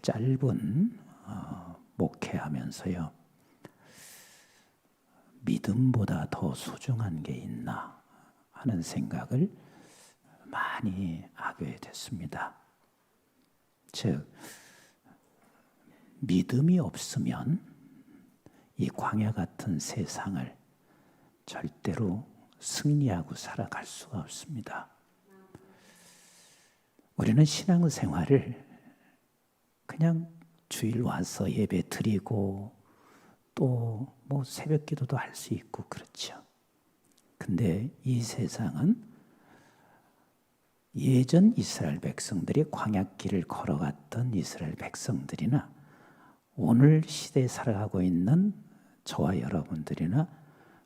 짧은 목회하면서요, 믿음보다 더 소중한 게 있나 하는 생각을 많이 하게 됐습니다. 즉, 믿음이 없으면 이 광야 같은 세상을 절대로 승리하고 살아갈 수가 없습니다. 우리는 신앙생활을 그냥 주일 와서 예배 드리고 또 뭐 새벽 기도도 할 수 있고 그렇죠. 근데 이 세상은 예전 이스라엘 백성들이 광야길을 걸어갔던 이스라엘 백성들이나 오늘 시대에 살아가고 있는 저와 여러분들이나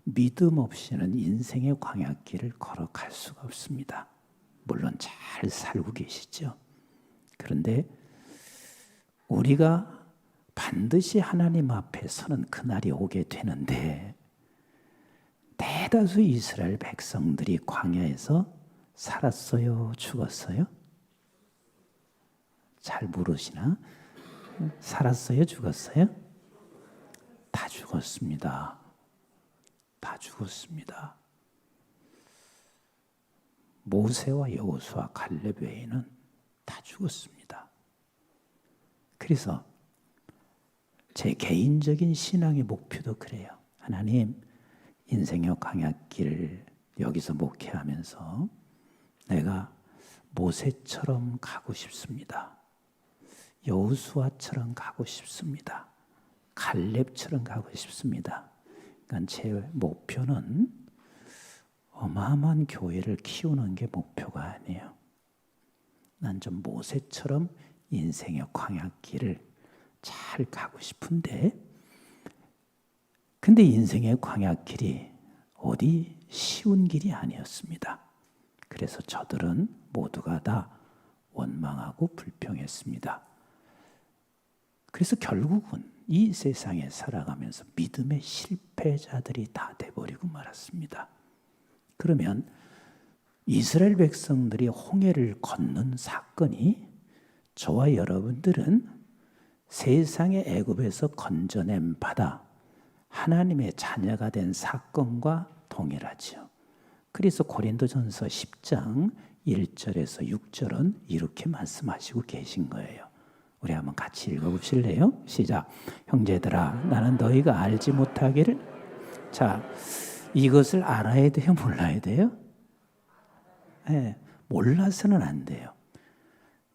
믿음 없이는 인생의 광야길을 걸어갈 수가 없습니다. 물론 잘 살고 계시죠. 그런데 우리가 반드시 하나님 앞에 서는 그날이 오게 되는데, 대다수 이스라엘 백성들이 광야에서 살았어요? 죽었어요? 잘 모르시나? 살았어요? 죽었어요? 다 죽었습니다. 다 죽었습니다. 모세와 여호수아, 갈렙 외에는 다 죽었습니다. 그래서 제 개인적인 신앙의 목표도 그래요. 하나님, 인생의 광야길을 여기서 목회하면서 내가 모세처럼 가고 싶습니다. 여호수아처럼 가고 싶습니다. 갈렙처럼 가고 싶습니다. 그러니까 제 목표는 어마어마한 교회를 키우는 게 목표가 아니에요. 난 좀 모세처럼 인생의 광야길을 잘 가고 싶은데, 근데 인생의 광야길이 어디 쉬운 길이 아니었습니다. 그래서 저들은 모두가 다 원망하고 불평했습니다. 그래서 결국은 이 세상에 살아가면서 믿음의 실패자들이 다 돼버리고 말았습니다. 그러면 이스라엘 백성들이 홍해를 건넌 사건이 저와 여러분들은 세상의 애굽에서 건져낸 바다, 하나님의 자녀가 된 사건과 동일하죠. 그래서 고린도전서 10장 1절에서 6절은 이렇게 말씀하시고 계신 거예요. 우리 한번 같이 읽어보실래요? 시작. 형제들아, 나는 너희가 알지 못하기를. 자, 이것을 알아야 돼요? 몰라야 돼요? 네, 몰라서는 안 돼요.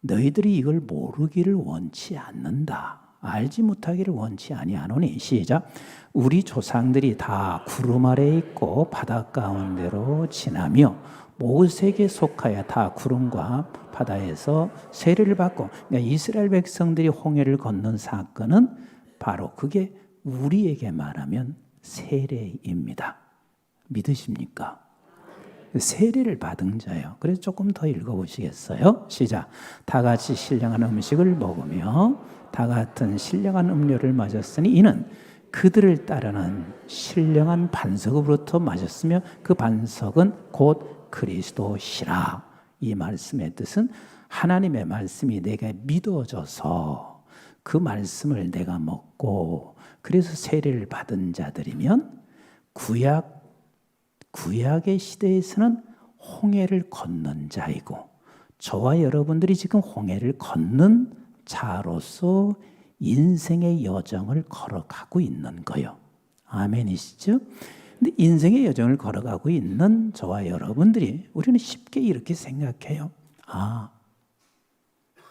너희들이 이걸 모르기를 원치 않는다. 알지 못하기를 원치 아니하노니. 시작. 우리 조상들이 다 구름 아래에 있고 바다 가운데로 지나며 모세에게 속하여 다 구름과 바다에서 세례를 받고, 그러니까 이스라엘 백성들이 홍해를 건넌 사건은 바로 그게 우리에게 말하면 세례입니다. 믿으십니까? 세례를 받은 자예요. 그래서 조금 더 읽어보시겠어요? 시작. 다 같이 신령한 음식을 먹으며 다 같은 신령한 음료를 마셨으니 이는 그들을 따르는 신령한 반석으로부터 마셨으며 그 반석은 곧 그리스도시라. 이 말씀의 뜻은 하나님의 말씀이 내게 믿어져서 그 말씀을 내가 먹고, 그래서 세례를 받은 자들이면 구약의 시대에서는 홍해를 건넌 자이고, 저와 여러분들이 지금 홍해를 건넌 자로서 인생의 여정을 걸어가고 있는 거예요. 아멘이시죠? 근데 인생의 여정을 걸어가고 있는 저와 여러분들이, 우리는 쉽게 이렇게 생각해요. 아,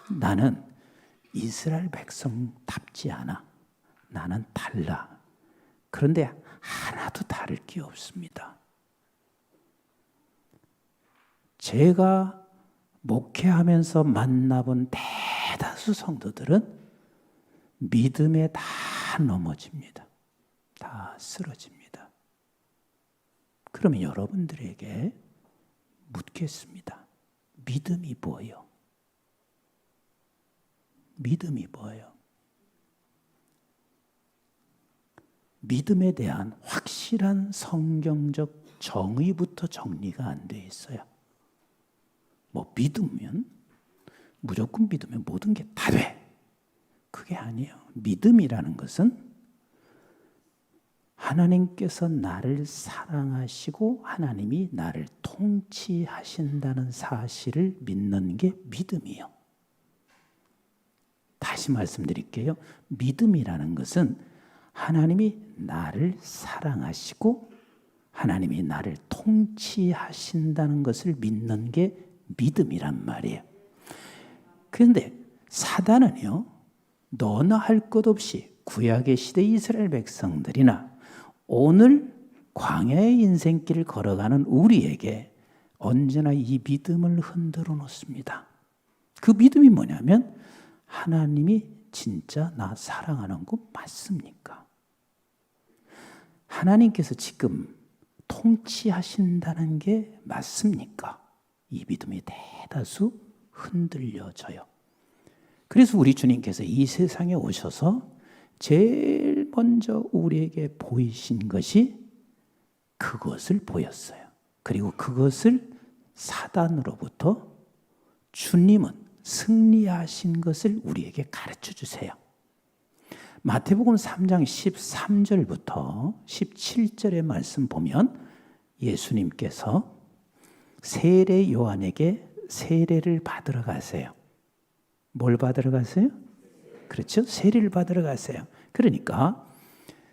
나는 이스라엘 백성답지 않아. 나는 달라. 그런데 하나도 다를 게 없습니다. 제가 목회하면서 만나본 대다수 성도들은 믿음에 다 넘어집니다. 다 쓰러집니다. 그러면 여러분들에게 묻겠습니다. 믿음이 뭐예요? 믿음이 뭐예요? 믿음에 대한 확실한 성경적 정의부터 정리가 안 돼 있어요. 뭐 믿으면, 무조건 믿으면 모든 게 다 돼. 그게 아니에요. 믿음이라는 것은 하나님께서 나를 사랑하시고 하나님이 나를 통치하신다는 사실을 믿는 게 믿음이에요. 다시 말씀드릴게요. 믿음이라는 것은 하나님이 나를 사랑하시고 하나님이 나를 통치하신다는 것을 믿는 게 믿음이란 말이에요. 그런데 사단은요, 너나 할 것 없이 구약의 시대 이스라엘 백성들이나 오늘 광야의 인생길을 걸어가는 우리에게 언제나 이 믿음을 흔들어 놓습니다. 그 믿음이 뭐냐면 하나님이 진짜 나 사랑하는 거 맞습니까? 하나님께서 지금 통치하신다는 게 맞습니까? 이 믿음이 대다수 흔들려져요. 그래서 우리 주님께서 이 세상에 오셔서 제일 먼저 우리에게 보이신 것이 그것을 보였어요. 그리고 그것을 사단으로부터 주님은 승리하신 것을 우리에게 가르쳐 주세요. 마태복음 3장 13절부터 17절의 말씀 보면 예수님께서 세례 요한에게 세례를 받으러 가세요. 뭘 받으러 가세요? 그렇죠? 세례를 받으러 가세요. 그러니까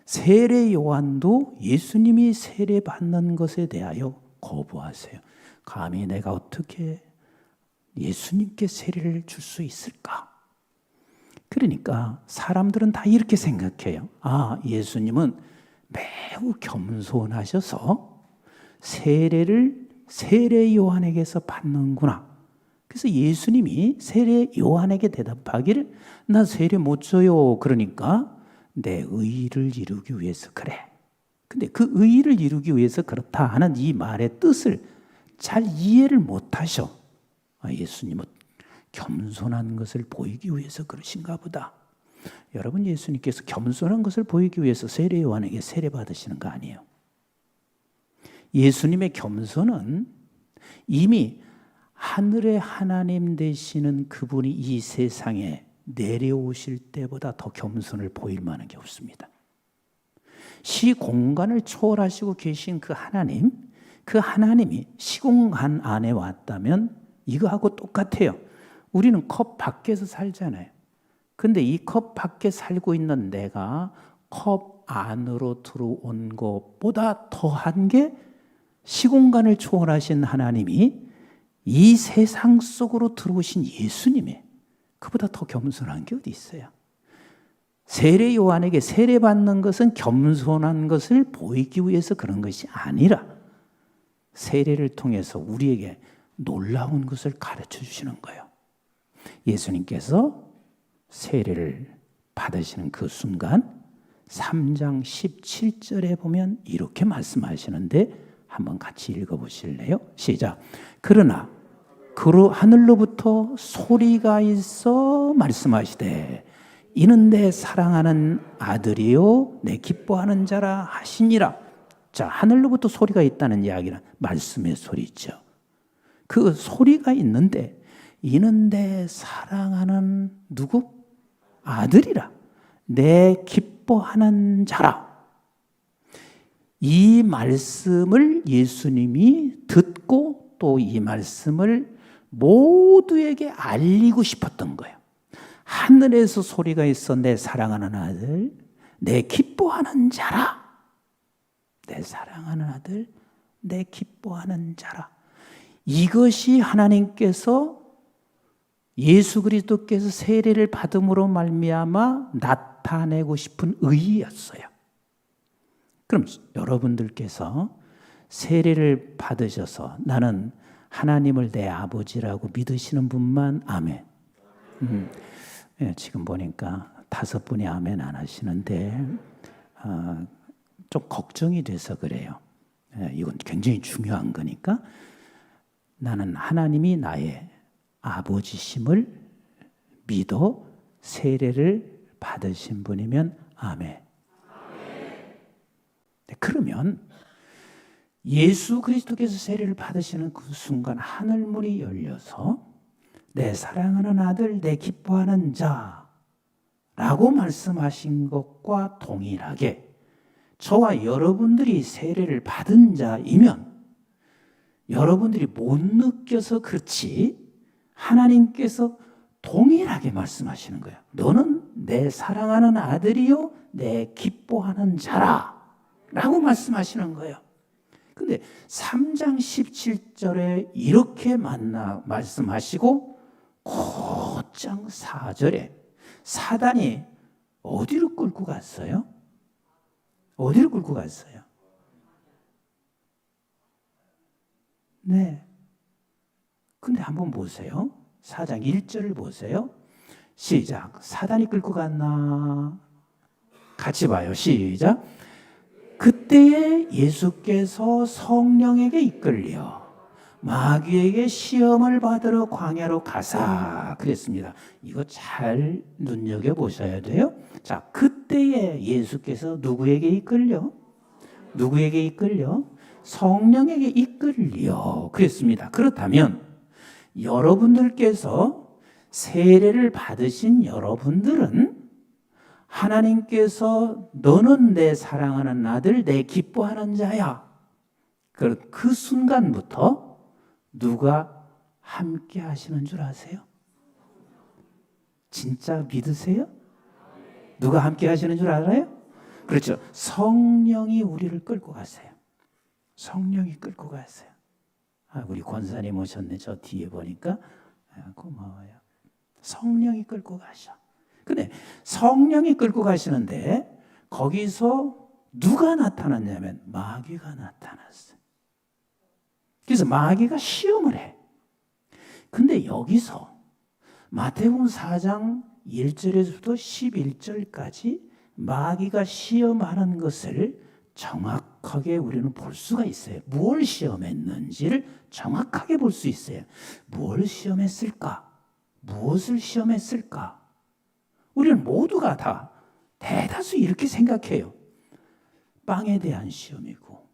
세례 요한도 예수님이 세례 받는 것에 대하여 거부하세요. 감히 내가 어떻게 예수님께 세례를 줄 수 있을까? 그러니까 사람들은 다 이렇게 생각해요. 아, 예수님은 매우 겸손하셔서 세례를 세례 요한에게서 받는구나. 그래서 예수님이 세례 요한에게 대답하기를 나 세례 못 줘요. 그러니까 내 의의를 이루기 위해서 그래. 근데 그 의의를 이루기 위해서 그렇다 하는 이 말의 뜻을 잘 이해를 못 하셔. 예수님은 겸손한 것을 보이기 위해서 그러신가 보다. 여러분, 예수님께서 겸손한 것을 보이기 위해서 세례 요한에게 세례 받으시는 거 아니에요. 예수님의 겸손은 이미 하늘의 하나님 되시는 그분이 이 세상에 내려오실 때보다 더 겸손을 보일 만한 게 없습니다. 시공간을 초월하시고 계신 그 하나님이 시공간 안에 왔다면 이거하고 똑같아요. 우리는 컵 밖에서 살잖아요. 근데 이 컵 밖에 살고 있는 내가 컵 안으로 들어온 것보다 더한 게 시공간을 초월하신 하나님이 이 세상 속으로 들어오신 예수님이 그보다 더 겸손한 게 어디 있어요? 세례 요한에게 세례 받는 것은 겸손한 것을 보이기 위해서 그런 것이 아니라 세례를 통해서 우리에게 놀라운 것을 가르쳐 주시는 거예요. 예수님께서 세례를 받으시는 그 순간 3장 17절에 보면 이렇게 말씀하시는데 한번 같이 읽어보실래요? 시작. 그러나 하늘로부터 소리가 있어 말씀하시되 이는 내 사랑하는 아들이요 내 기뻐하는 자라 하시니라. 자, 하늘로부터 소리가 있다는 이야기는 말씀의 소리죠. 그 소리가 있는데 이는 내 사랑하는 누구? 아들이라. 내 기뻐하는 자라. 이 말씀을 예수님이 듣고 또 이 말씀을 모두에게 알리고 싶었던 거예요. 하늘에서 소리가 있어 내 사랑하는 아들, 내 기뻐하는 자라. 내 사랑하는 아들, 내 기뻐하는 자라. 이것이 하나님께서 예수 그리스도께서 세례를 받음으로 말미암아 나타내고 싶은 의의였어요. 그럼 여러분들께서 세례를 받으셔서 나는 하나님을 내 아버지라고 믿으시는 분만 아멘. 예, 지금 보니까 5분이 아멘 안 하시는데 좀 걱정이 돼서 그래요. 예, 이건 굉장히 중요한 거니까 나는 하나님이 나의 아버지심을 믿어 세례를 받으신 분이면 아멘. 네, 그러면 예수 그리스도께서 세례를 받으시는 그 순간 하늘문이 열려서 내 사랑하는 아들, 내 기뻐하는 자 라고 말씀하신 것과 동일하게 저와 여러분들이 세례를 받은 자이면 여러분들이 못 느껴서 그렇지 하나님께서 동일하게 말씀하시는 거예요. 너는 내 사랑하는 아들이요 내 기뻐하는 자라 라고 말씀하시는 거예요. 근데 3장 17절에 이렇게 말씀하시고 곧장 4절에 사단이 어디로 끌고 갔어요? 어디로 끌고 갔어요? 네. 근데 한번 보세요. 4장 1절을 보세요. 시작. 사단이 끌고 갔나? 같이 봐요. 시작. 그때에 예수께서 성령에게 이끌려 마귀에게 시험을 받으러 광야로 가사 그랬습니다. 이거 잘 눈여겨보셔야 돼요. 자, 그때에 예수께서 누구에게 이끌려? 누구에게 이끌려? 성령에게 이끌려 그랬습니다. 그렇다면 여러분들께서 세례를 받으신 여러분들은 하나님께서 너는 내 사랑하는 아들 내 기뻐하는 자야. 그 순간부터 누가 함께 하시는 줄 아세요? 진짜 믿으세요? 누가 함께 하시는 줄 알아요? 그렇죠. 성령이 우리를 끌고 가세요. 성령이 끌고 가세요. 우리 권사님 오셨네. 저 뒤에 보니까 고마워요. 성령이 끌고 가셔. 근데 성령이 끌고 가시는데 거기서 누가 나타났냐면 마귀가 나타났어요. 그래서 마귀가 시험을 해. 근데 여기서 마태복음 4장 1절에서부터 11절까지 마귀가 시험하는 것을 정확하게 우리는 볼 수가 있어요. 뭘 시험했는지를 정확하게 볼 수 있어요. 뭘 시험했을까? 무엇을 시험했을까? 우리는 모두가 다 대다수 이렇게 생각해요. 빵에 대한 시험이고,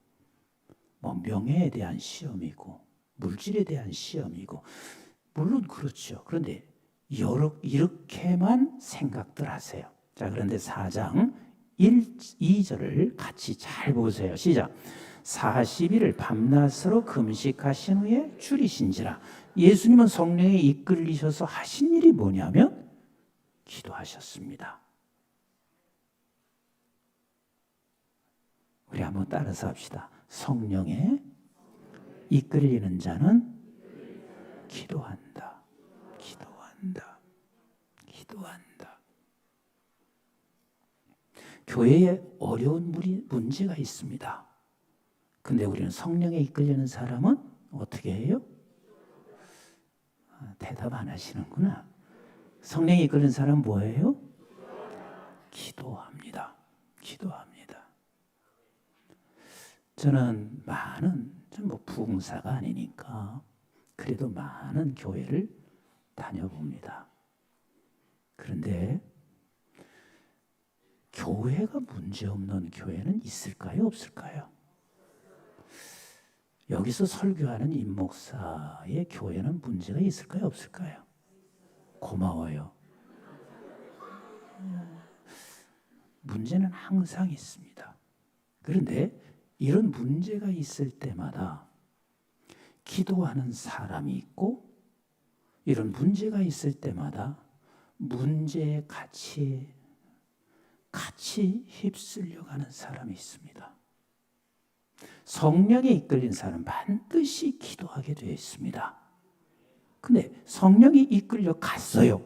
명예에 대한 시험이고, 물질에 대한 시험이고, 물론 그렇죠. 그런데 이렇게만 생각들 하세요. 자, 그런데 4장 2절을 같이 잘 보세요. 시작. 40일을 밤낮으로 금식하신 후에 줄이신지라. 예수님은 성령에 이끌리셔서 하신 일이 뭐냐면 기도하셨습니다. 우리 한번 따라서 합시다. 성령에 이끌리는 자는 기도한다. 기도한다. 기도한다. 교회에 어려운 문제가 있습니다. 근데 우리는 성령에 이끌리는 사람은 어떻게 해요? 대답 안 하시는구나. 성령에 이끌리는 사람은 뭐예요? 기도합니다. 기도합니다. 저는 부흥사가 아니니까 그래도 많은 교회를 다녀봅니다. 그런데 교회가 문제없는 교회는 있을까요? 없을까요? 여기서 설교하는 임 목사의 교회는 문제가 있을까요? 없을까요? 고마워요. 문제는 항상 있습니다. 그런데 이런 문제가 있을 때마다 기도하는 사람이 있고 이런 문제가 있을 때마다 문제에 같이 휩쓸려 가는 사람이 있습니다. 성령에 이끌린 사람은 반드시 기도하게 되어 있습니다. 근데 성령이 이끌려 갔어요.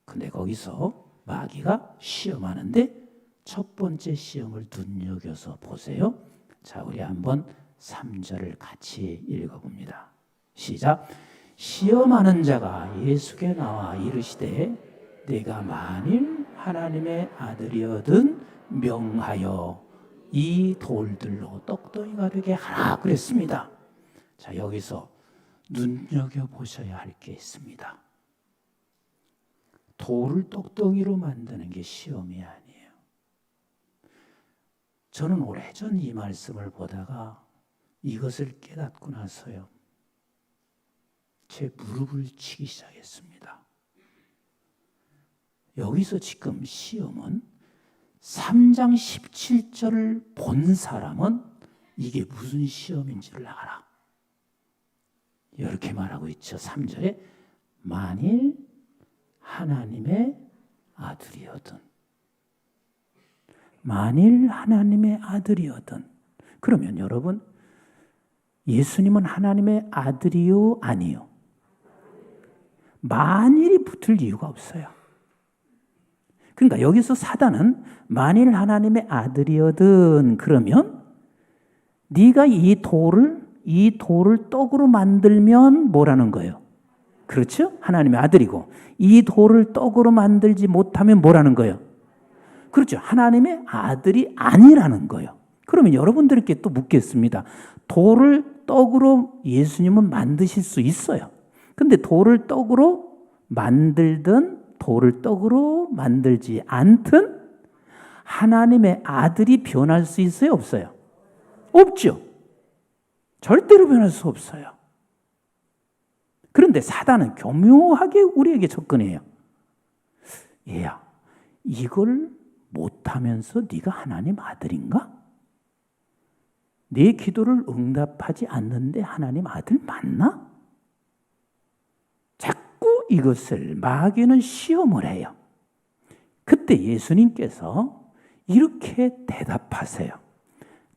근데 거기서 마귀가 시험하는데 첫 번째 시험을 눈여겨서 보세요. 자, 우리 한번 3절을 같이 읽어봅니다. 시작. 시험하는 자가 예수께 나와 이르시되 내가 만일 하나님의 아들이거든 명하여 이 돌들로 떡덩이가 되게 하라 그랬습니다. 자, 여기서 눈여겨보셔야 할 게 있습니다. 돌을 떡덩이로 만드는 게 시험이 아니에요. 저는 오래전 이 말씀을 보다가 이것을 깨닫고 나서요. 제 무릎을 치기 시작했습니다. 여기서 지금 시험은 3장 17절을 본 사람은 이게 무슨 시험인지를 알아. 이렇게 말하고 있죠. 3절에 만일 하나님의 아들이거든. 만일 하나님의 아들이거든. 그러면 여러분, 예수님은 하나님의 아들이요 아니요? 만일이 붙을 이유가 없어요. 그러니까 여기서 사단은 만일 하나님의 아들이거든 그러면 네가 이 돌을 떡으로 만들면 뭐라는 거예요? 그렇죠? 하나님의 아들이고 이 돌을 떡으로 만들지 못하면 뭐라는 거예요? 그렇죠. 하나님의 아들이 아니라는 거예요. 그러면 여러분들께 또 묻겠습니다. 돌을 떡으로 예수님은 만드실 수 있어요. 근데 돌을 떡으로 만들든 돌을 떡으로 만들지 않든 하나님의 아들이 변할 수 있어요? 없어요? 없죠. 절대로 변할 수 없어요. 그런데 사단은 교묘하게 우리에게 접근해요. 얘야, 이걸 못하면서 네가 하나님 아들인가? 내 기도를 응답하지 않는데 하나님 아들 맞나? 자꾸 이것을 마귀는 시험을 해요. 그때 예수님께서 이렇게 대답하세요.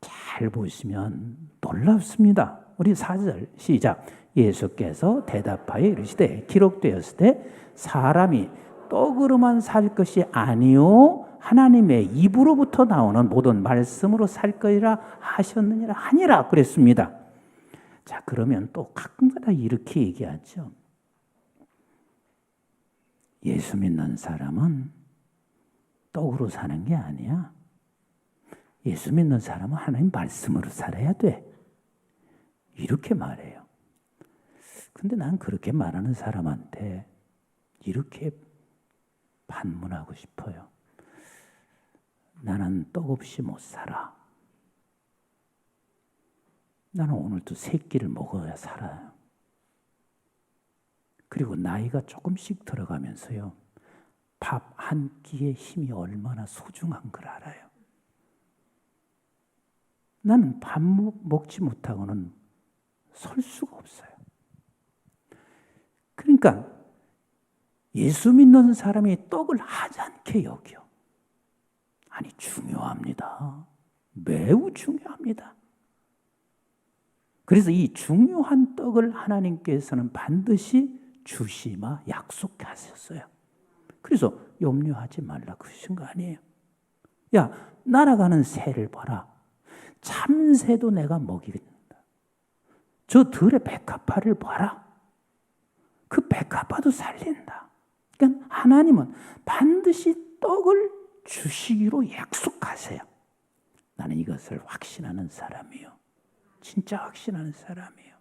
잘 보시면 놀랍습니다. 우리 4절 시작. 예수께서 대답하여 이르시되 기록되었을 때 사람이 떡으로만 살 것이 아니요 하나님의 입으로부터 나오는 모든 말씀으로 살 거리라 하셨느니라 하니라 그랬습니다. 자, 그러면 또 가끔가다 이렇게 얘기하죠. 예수 믿는 사람은 떡으로 사는 게 아니야. 예수 믿는 사람은 하나님 말씀으로 살아야 돼. 이렇게 말해요. 근데 난 그렇게 말하는 사람한테 이렇게 반문하고 싶어요. 나는 떡 없이 못 살아. 나는 오늘도 세 끼를 먹어야 살아요. 그리고 나이가 조금씩 들어가면서요. 밥 한 끼의 힘이 얼마나 소중한 걸 알아요. 나는 밥 먹지 못하고는 설 수가 없어요. 그러니까 예수 믿는 사람이 떡을 하지 않게 여겨. 아니, 중요합니다. 매우 중요합니다. 그래서 이 중요한 떡을 하나님께서는 반드시 주시마 약속하셨어요. 그래서 염려하지 말라 그러신 거 아니에요. 야, 날아가는 새를 봐라. 참새도 내가 먹이겠다. 저 들의 백합화를 봐라. 그 백합화도 살린다. 그러니까 하나님은 반드시 떡을 주시기로 약속하세요. 나는 이것을 확신하는 사람이에요. 진짜 확신하는 사람이에요.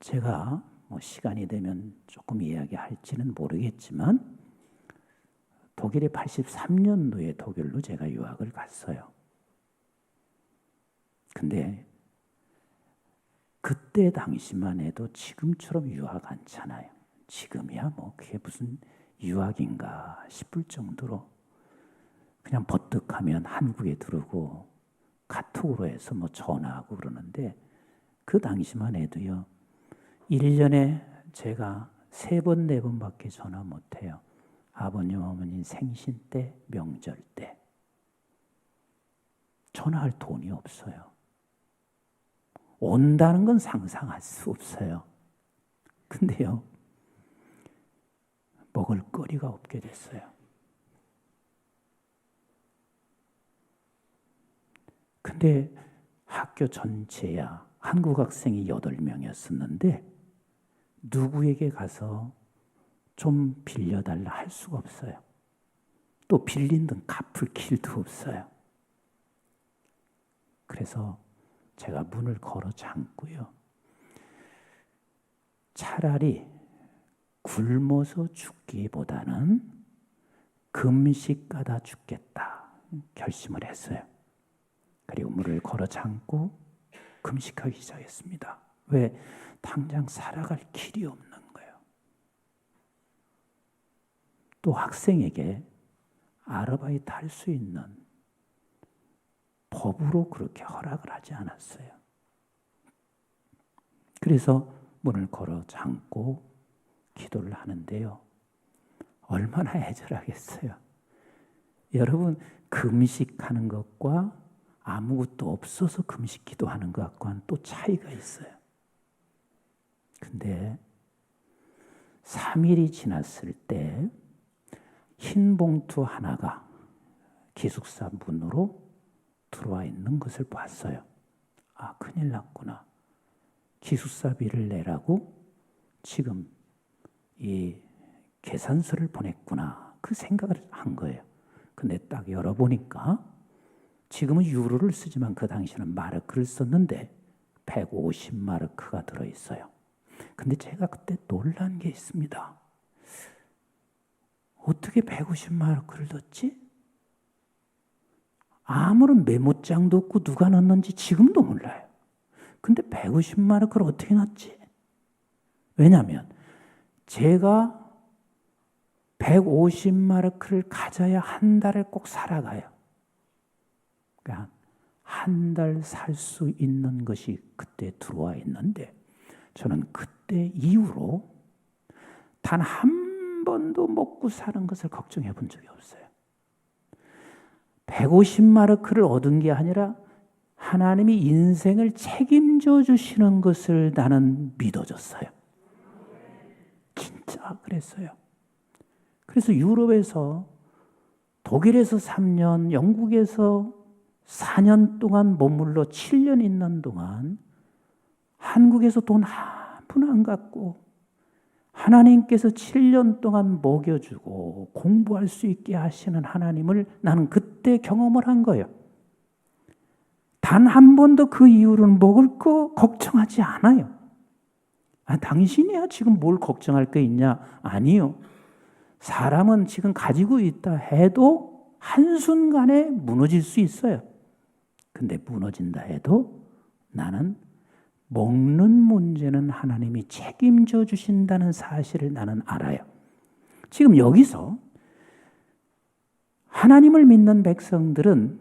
제가 시간이 되면 조금 이야기할지는 모르겠지만 독일에 83년도에 독일로 제가 유학을 갔어요. 근데 그때 당시만 해도 지금처럼 유학 않잖아요. 지금이야 그게 무슨 유학인가 싶을 정도로 그냥 버뜩하면 한국에 들어오고 카톡으로 해서 전화하고 그러는데 그 당시만 해도요. 1년에 제가 3번, 4번밖에 전화 못해요. 아버님, 어머님 생신 때, 명절 때. 전화할 돈이 없어요. 온다는 건 상상할 수 없어요. 근데요. 먹을 거리가 없게 됐어요. 근데 학교 전체야 한국 학생이 8명이었었는데 누구에게 가서 좀 빌려달라 할 수가 없어요. 또 빌린 돈 갚을 길도 없어요. 그래서 제가 문을 걸어 잠고요. 차라리 굶어서 죽기보다는 금식 가다 죽겠다 결심을 했어요. 그리고 문을 걸어 잠고 금식하기 시작했습니다. 왜? 당장 살아갈 길이 없는 거예요. 또 학생에게 아르바이트 할 수 있는 법으로 그렇게 허락을 하지 않았어요. 그래서 문을 걸어 잠고 기도를 하는데요. 얼마나 애절하겠어요. 여러분, 금식하는 것과 아무것도 없어서 금식 기도하는 것과는 또 차이가 있어요. 근데 3일이 지났을 때 흰 봉투 하나가 기숙사 문으로 들어와 있는 것을 봤어요. 아, 큰일 났구나. 기숙사비를 내라고 지금 이 계산서를 보냈구나. 그 생각을 한 거예요. 근데 딱 열어보니까 지금은 유로를 쓰지만 그 당시에는 마르크를 썼는데 150마르크가 들어있어요. 근데 제가 그때 놀란 게 있습니다. 어떻게 150마르크를 넣었지? 아무런 메모장도 없고 누가 넣었는지 지금도 몰라요. 근데 150마르크를 어떻게 넣었지? 왜냐하면 제가 150마르크를 가져야 한 달을 꼭 살아가요. 그러니까 한 달 살 수 있는 것이 그때 들어와 있는데 저는 그때 이후로 단 한 번도 먹고 사는 것을 걱정해 본 적이 없어요. 150마르크를 얻은 게 아니라 하나님이 인생을 책임져 주시는 것을 나는 믿어졌어요. 진짜 그랬어요. 그래서 유럽에서 독일에서 3년, 영국에서 4년 동안 머물러 7년 있는 동안 한국에서 돈 한 푼 안 갖고 하나님께서 7년 동안 먹여주고 공부할 수 있게 하시는 하나님을 나는 그때 경험을 한 거예요. 단 한 번도 그 이후로는 먹을 거 걱정하지 않아요. 아, 당신이야 지금 뭘 걱정할 게 있냐? 아니요. 사람은 지금 가지고 있다 해도 한순간에 무너질 수 있어요. 근데 무너진다 해도 나는 먹는 문제는 하나님이 책임져 주신다는 사실을 나는 알아요. 지금 여기서 하나님을 믿는 백성들은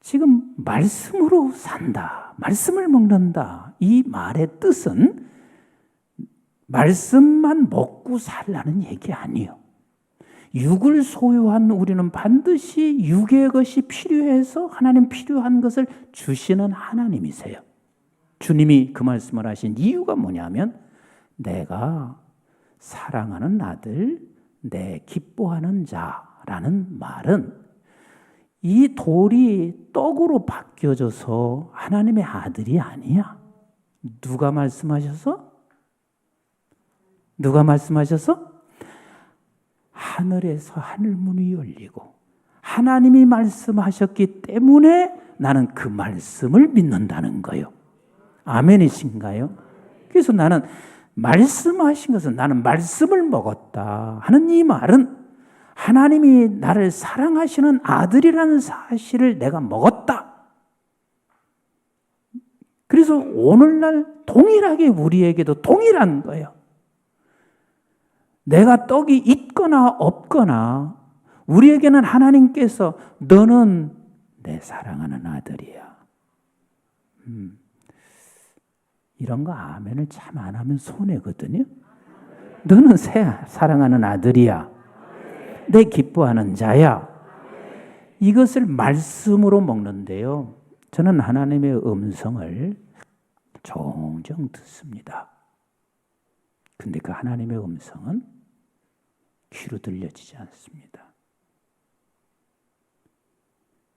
지금 말씀으로 산다, 말씀을 먹는다. 이 말의 뜻은 말씀만 먹고 살라는 얘기 아니에요. 육을 소유한 우리는 반드시 육의 것이 필요해서 하나님 필요한 것을 주시는 하나님이세요. 주님이 그 말씀을 하신 이유가 뭐냐면 내가 사랑하는 아들, 내 기뻐하는 자라는 말은 이 돌이 떡으로 바뀌어져서 하나님의 아들이 아니야. 누가 말씀하셔서? 하늘에서 하늘문이 열리고 하나님이 말씀하셨기 때문에 나는 그 말씀을 믿는다는 거예요. 아멘이신가요? 그래서 나는 말씀하신 것은 나는 말씀을 먹었다 하는 이 말은 하나님이 나를 사랑하시는 아들이라는 사실을 내가 먹었다. 그래서 오늘날 동일하게 우리에게도 동일한 거예요. 내가 떡이 있거나 없거나 우리에게는 하나님께서 너는 내 사랑하는 아들이야. 이런 거 아멘을 참 안 하면 손해거든요. 너는 사랑하는 아들이야. 내 기뻐하는 자야. 이것을 말씀으로 먹는데요. 저는 하나님의 음성을 종종 듣습니다. 근데 그 하나님의 음성은 귀로 들려지지 않습니다.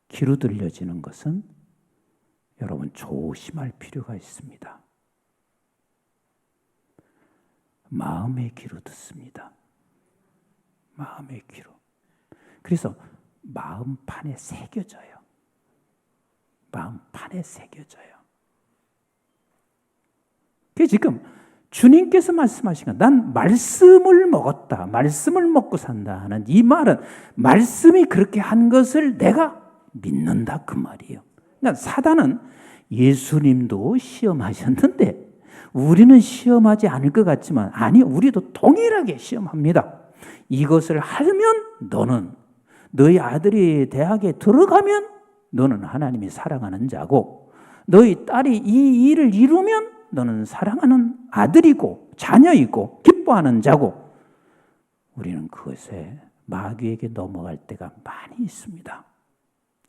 귀로 들려지는 것은 여러분 조심할 필요가 있습니다. 마음의 귀로 듣습니다. 마음의 귀로. 그래서 마음판에 새겨져요. 마음판에 새겨져요. 그게 지금 주님께서 말씀하신 건 난 말씀을 먹었다. 말씀을 먹고 산다 하는 이 말은 말씀이 그렇게 한 것을 내가 믿는다 그 말이에요. 그러니까 사단은 예수님도 시험하셨는데 우리는 시험하지 않을 것 같지만 아니 우리도 동일하게 시험합니다. 이것을 하면 너는 너희 아들이 대학에 들어가면 너는 하나님이 사랑하는 자고 너희 딸이 이 일을 이루면 너는 사랑하는 아들이고 자녀이고 기뻐하는 자고 우리는 그것에 마귀에게 넘어갈 때가 많이 있습니다.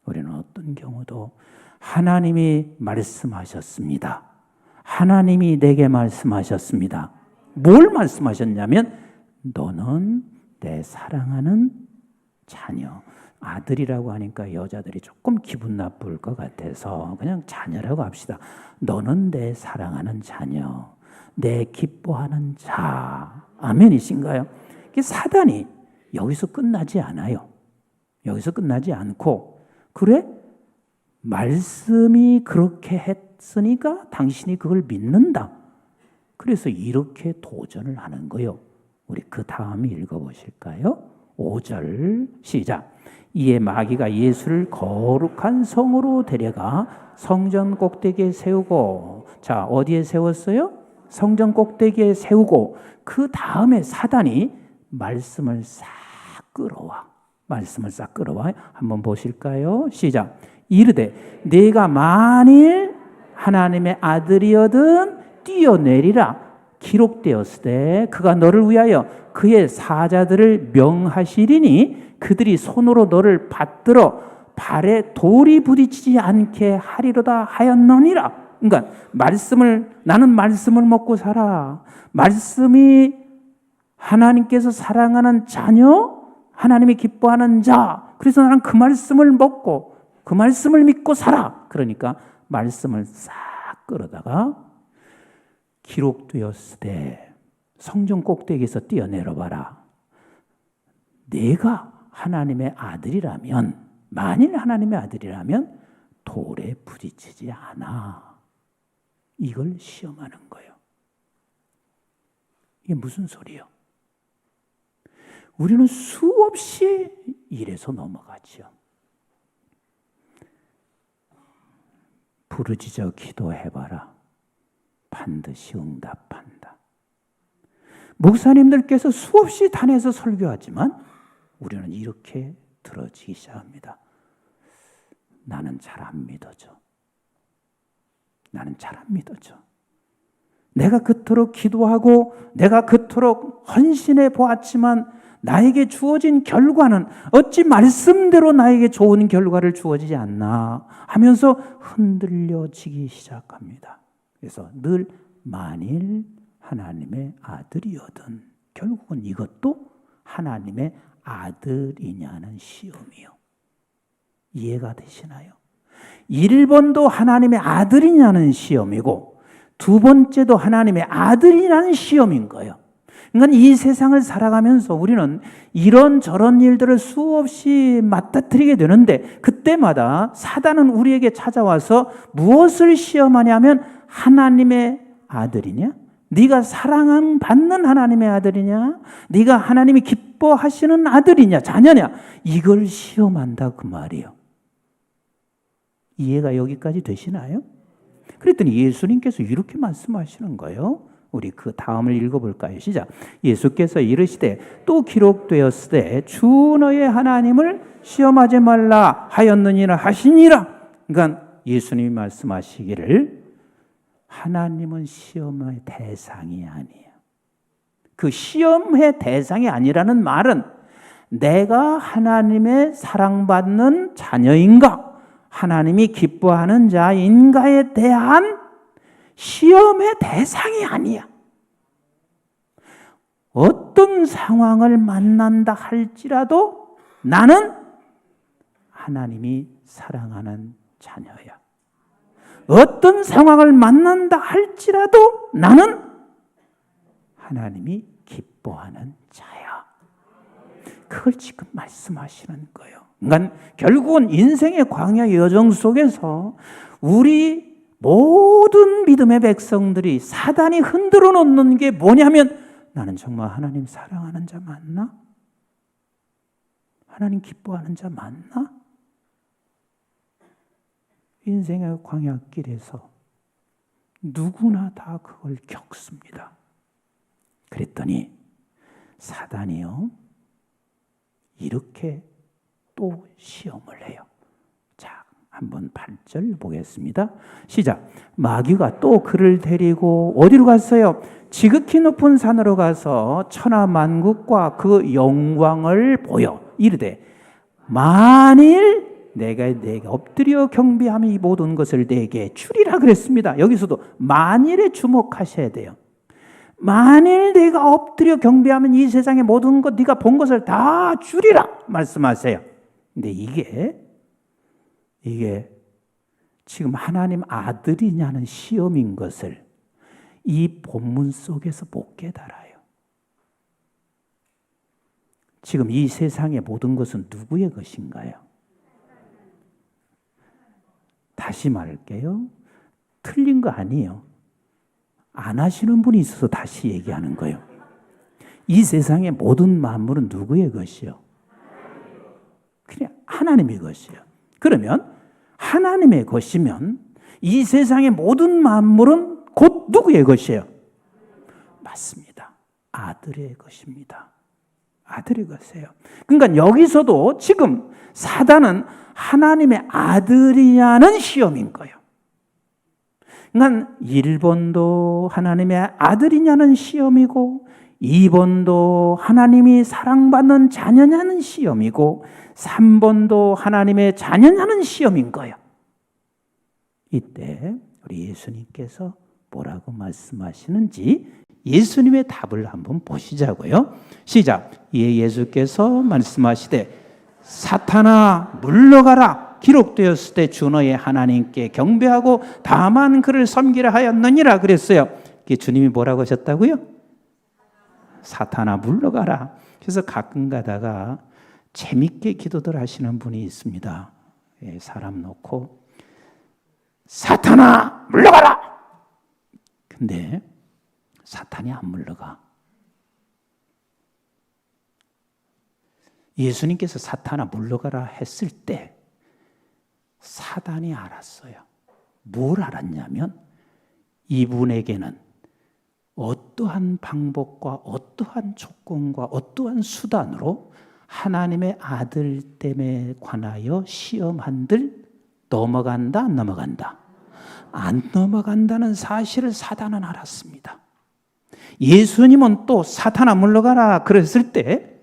우리는 어떤 경우도 하나님이 말씀하셨습니다. 하나님이 내게 말씀하셨습니다. 뭘 말씀하셨냐면 너는 내 사랑하는 자녀. 아들이라고 하니까 여자들이 조금 기분 나쁠 것 같아서 그냥 자녀라고 합시다. 너는 내 사랑하는 자녀, 내 기뻐하는 자. 아멘이신가요? 사단이 여기서 끝나지 않아요. 여기서 끝나지 않고 그래? 말씀이 그렇게 했으니까 당신이 그걸 믿는다. 그래서 이렇게 도전을 하는 거예요. 우리 그 다음 읽어보실까요? 5절 시작. 이에 마귀가 예수를 거룩한 성으로 데려가 성전 꼭대기에 세우고 자 어디에 세웠어요? 성전 꼭대기에 세우고 그 다음에 사단이 말씀을 싹 끌어와. 말씀을 싹 끌어와. 한번 보실까요? 시작. 이르되 네가 만일 하나님의 아들이어든 뛰어내리라. 기록되었으되 그가 너를 위하여 그의 사자들을 명하시리니 그들이 손으로 너를 받들어 발에 돌이 부딪히지 않게 하리로다 하였느니라. 그러니까 나는 말씀을 먹고 살아. 말씀이 하나님께서 사랑하는 자녀, 하나님이 기뻐하는 자. 그래서 나는 그 말씀을 먹고 그 말씀을 믿고 살아. 그러니까 말씀을 싹 끌어다가 기록되었으되 성전 꼭대기에서 뛰어내려 봐라. 내가 하나님의 아들이라면 만일 하나님의 아들이라면 돌에 부딪히지 않아. 이걸 시험하는 거예요. 이게 무슨 소리예요? 우리는 수없이 이래서 넘어가죠. 부르짖어 기도해봐라. 반드시 응답한다. 목사님들께서 수없이 단에서 설교하지만 우리는 이렇게 들어지기 시작합니다. 나는 잘 안 믿어져. 나는 잘 안 믿어져. 내가 그토록 기도하고 내가 그토록 헌신해 보았지만 나에게 주어진 결과는 어찌 말씀대로 나에게 좋은 결과를 주어지지 않나 하면서 흔들려지기 시작합니다. 그래서 늘 만일 하나님의 아들이거든 결국은 이것도 하나님의 아들이냐는 시험이요. 이해가 되시나요? 1번도 하나님의 아들이냐는 시험이고 두 번째도 하나님의 아들이라는 시험인 거예요. 그러니까 이 세상을 살아가면서 우리는 이런저런 일들을 수없이 맞닥뜨리게 되는데 그때마다 사단은 우리에게 찾아와서 무엇을 시험하냐면 하나님의 아들이냐? 네가 사랑받는 하나님의 아들이냐? 네가 하나님이 기뻐하시는 아들이냐? 자녀냐? 이걸 시험한다 그 말이에요. 이해가 여기까지 되시나요? 그랬더니 예수님께서 이렇게 말씀하시는 거예요. 우리 그 다음을 읽어볼까요? 시작. 예수께서 이르시되 또 기록되었으되 주 너의 하나님을 시험하지 말라 하였느니라 하시니라. 그러니까 예수님이 말씀하시기를 하나님은 시험의 대상이 아니에요. 그 시험의 대상이 아니라는 말은 내가 하나님의 사랑받는 자녀인가? 하나님이 기뻐하는 자인가에 대한 시험의 대상이 아니야. 어떤 상황을 만난다 할지라도 나는 하나님이 사랑하는 자녀야. 어떤 상황을 만난다 할지라도 나는 하나님이 기뻐하는 자야. 그걸 지금 말씀하시는 거예요. 그러니까 결국은 인생의 광야 여정 속에서 우리 모든 믿음의 백성들이 사단이 흔들어 놓는 게 뭐냐면 나는 정말 하나님 사랑하는 자 맞나? 하나님 기뻐하는 자 맞나? 인생의 광야길에서 누구나 다 그걸 겪습니다. 그랬더니 사단이요 이렇게 또 시험을 해요. 자, 한번 8절 보겠습니다. 시작. 마귀가 또 그를 데리고 어디로 갔어요? 지극히 높은 산으로 가서 천하만국과 그 영광을 보여 이르되 만일 내가 엎드려 경배하면 이 모든 것을 내게 주리라 그랬습니다. 여기서도 만일에 주목하셔야 돼요. 만일 내가 엎드려 경배하면 이 세상의 모든 것 네가 본 것을 다 주리라 말씀하세요. 근데 이게 지금 하나님 아들이냐는 시험인 것을 이 본문 속에서 못 깨달아요. 지금 이 세상의 모든 것은 누구의 것인가요? 다시 말할게요. 틀린 거 아니에요. 안 하시는 분이 있어서 다시 얘기하는 거예요. 이 세상의 모든 만물은 누구의 것이요? 그냥 하나님의 것이에요. 그러면 하나님의 것이면 이 세상의 모든 만물은 곧 누구의 것이에요? 맞습니다. 아들의 것입니다. 아들의 것이에요. 그러니까 여기서도 지금 사단은 하나님의 아들이냐는 시험인 거예요. 그러니까 1번도 하나님의 아들이냐는 시험이고 2번도 하나님이 사랑받는 자녀냐는 시험이고 3번도 하나님의 자녀냐는 시험인 거예요. 이때 우리 예수님께서 뭐라고 말씀하시는지 예수님의 답을 한번 보시자고요. 시작. 이에 예수께서 말씀하시되 사탄아 물러가라. 기록되었을 때 주 너의 하나님께 경배하고 다만 그를 섬기라 하였느니라 그랬어요. 주님이 뭐라고 하셨다고요? 사탄아 물러가라. 그래서 가끔 가다가 재밌게 기도들 하시는 분이 있습니다. 사람 놓고 사탄아 물러가라. 근데 사탄이 안 물러가. 예수님께서 사탄아 물러가라 했을 때 사단이 알았어요. 뭘 알았냐면 이분에게는 어떠한 방법과 어떠한 조건과 어떠한 수단으로 하나님의 아들 때문에 관하여 시험한들 넘어간다, 안 넘어간다? 안 넘어간다는 사실을 사단은 알았습니다. 예수님은 또 사탄아 물러가라 그랬을 때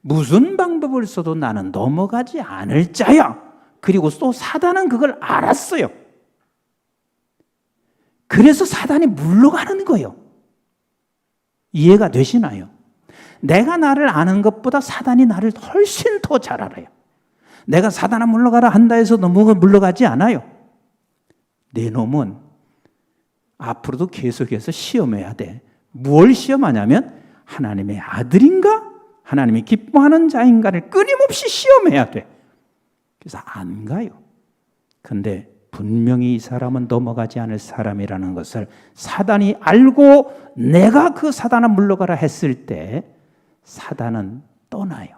무슨 방법을 써도 나는 넘어가지 않을 자야. 그리고 또 사단은 그걸 알았어요. 그래서 사단이 물러가는 거예요. 이해가 되시나요? 내가 나를 아는 것보다 사단이 나를 훨씬 더 잘 알아요. 내가 사단아 물러가라 한다 해서 물러가지 않아요. 내 놈은 앞으로도 계속해서 시험해야 돼. 뭘 시험하냐면 하나님의 아들인가? 하나님이 기뻐하는 자인가를 끊임없이 시험해야 돼. 그래서 안 가요. 근데 분명히 이 사람은 넘어가지 않을 사람이라는 것을 사단이 알고 내가 그 사단아 물러가라 했을 때 사단은 떠나요.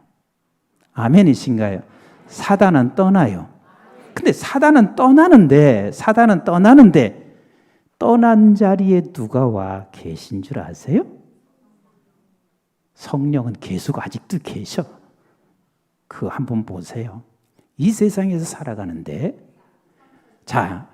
아멘이신가요? 사단은 떠나요. 근데 사단은 떠나는데 떠난 자리에 누가 와 계신 줄 아세요? 성령은 계속 아직도 계셔. 그거 한번 보세요. 이 세상에서 살아가는데 자,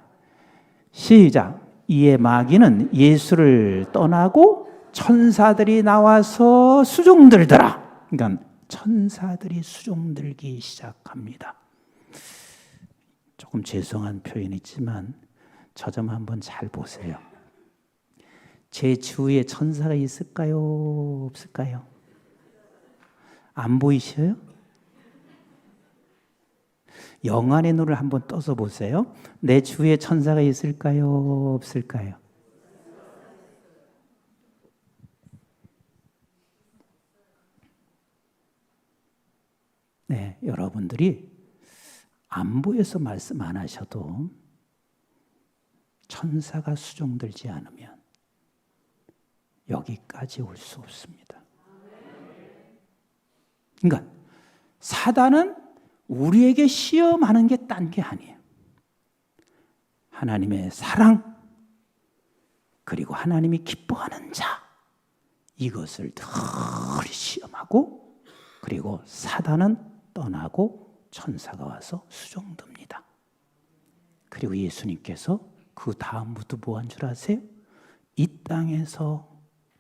시작. 이에 마귀는 예수를 떠나고 천사들이 나와서 수종들더라. 그러니까 천사들이 수종들기 시작합니다. 조금 죄송한 표현이지만 저 점 한번 잘 보세요. 제 주위에 천사가 있을까요? 없을까요? 안 보이셔요? 영안의 눈을 한번 떠서 보세요. 내 주위에 천사가 있을까요? 없을까요? 네, 여러분들이 안 보여서 말씀 안 하셔도 천사가 수종들지 않으면 여기까지 올 수 없습니다. 그러니까 사단은 우리에게 시험하는 게 딴 게 아니에요. 하나님의 사랑 그리고 하나님이 기뻐하는 자 이것을 늘 시험하고 그리고 사단은 떠나고 천사가 와서 수종듭니다. 그리고 예수님께서 그 다음부터 뭐 한 줄 아세요? 이 땅에서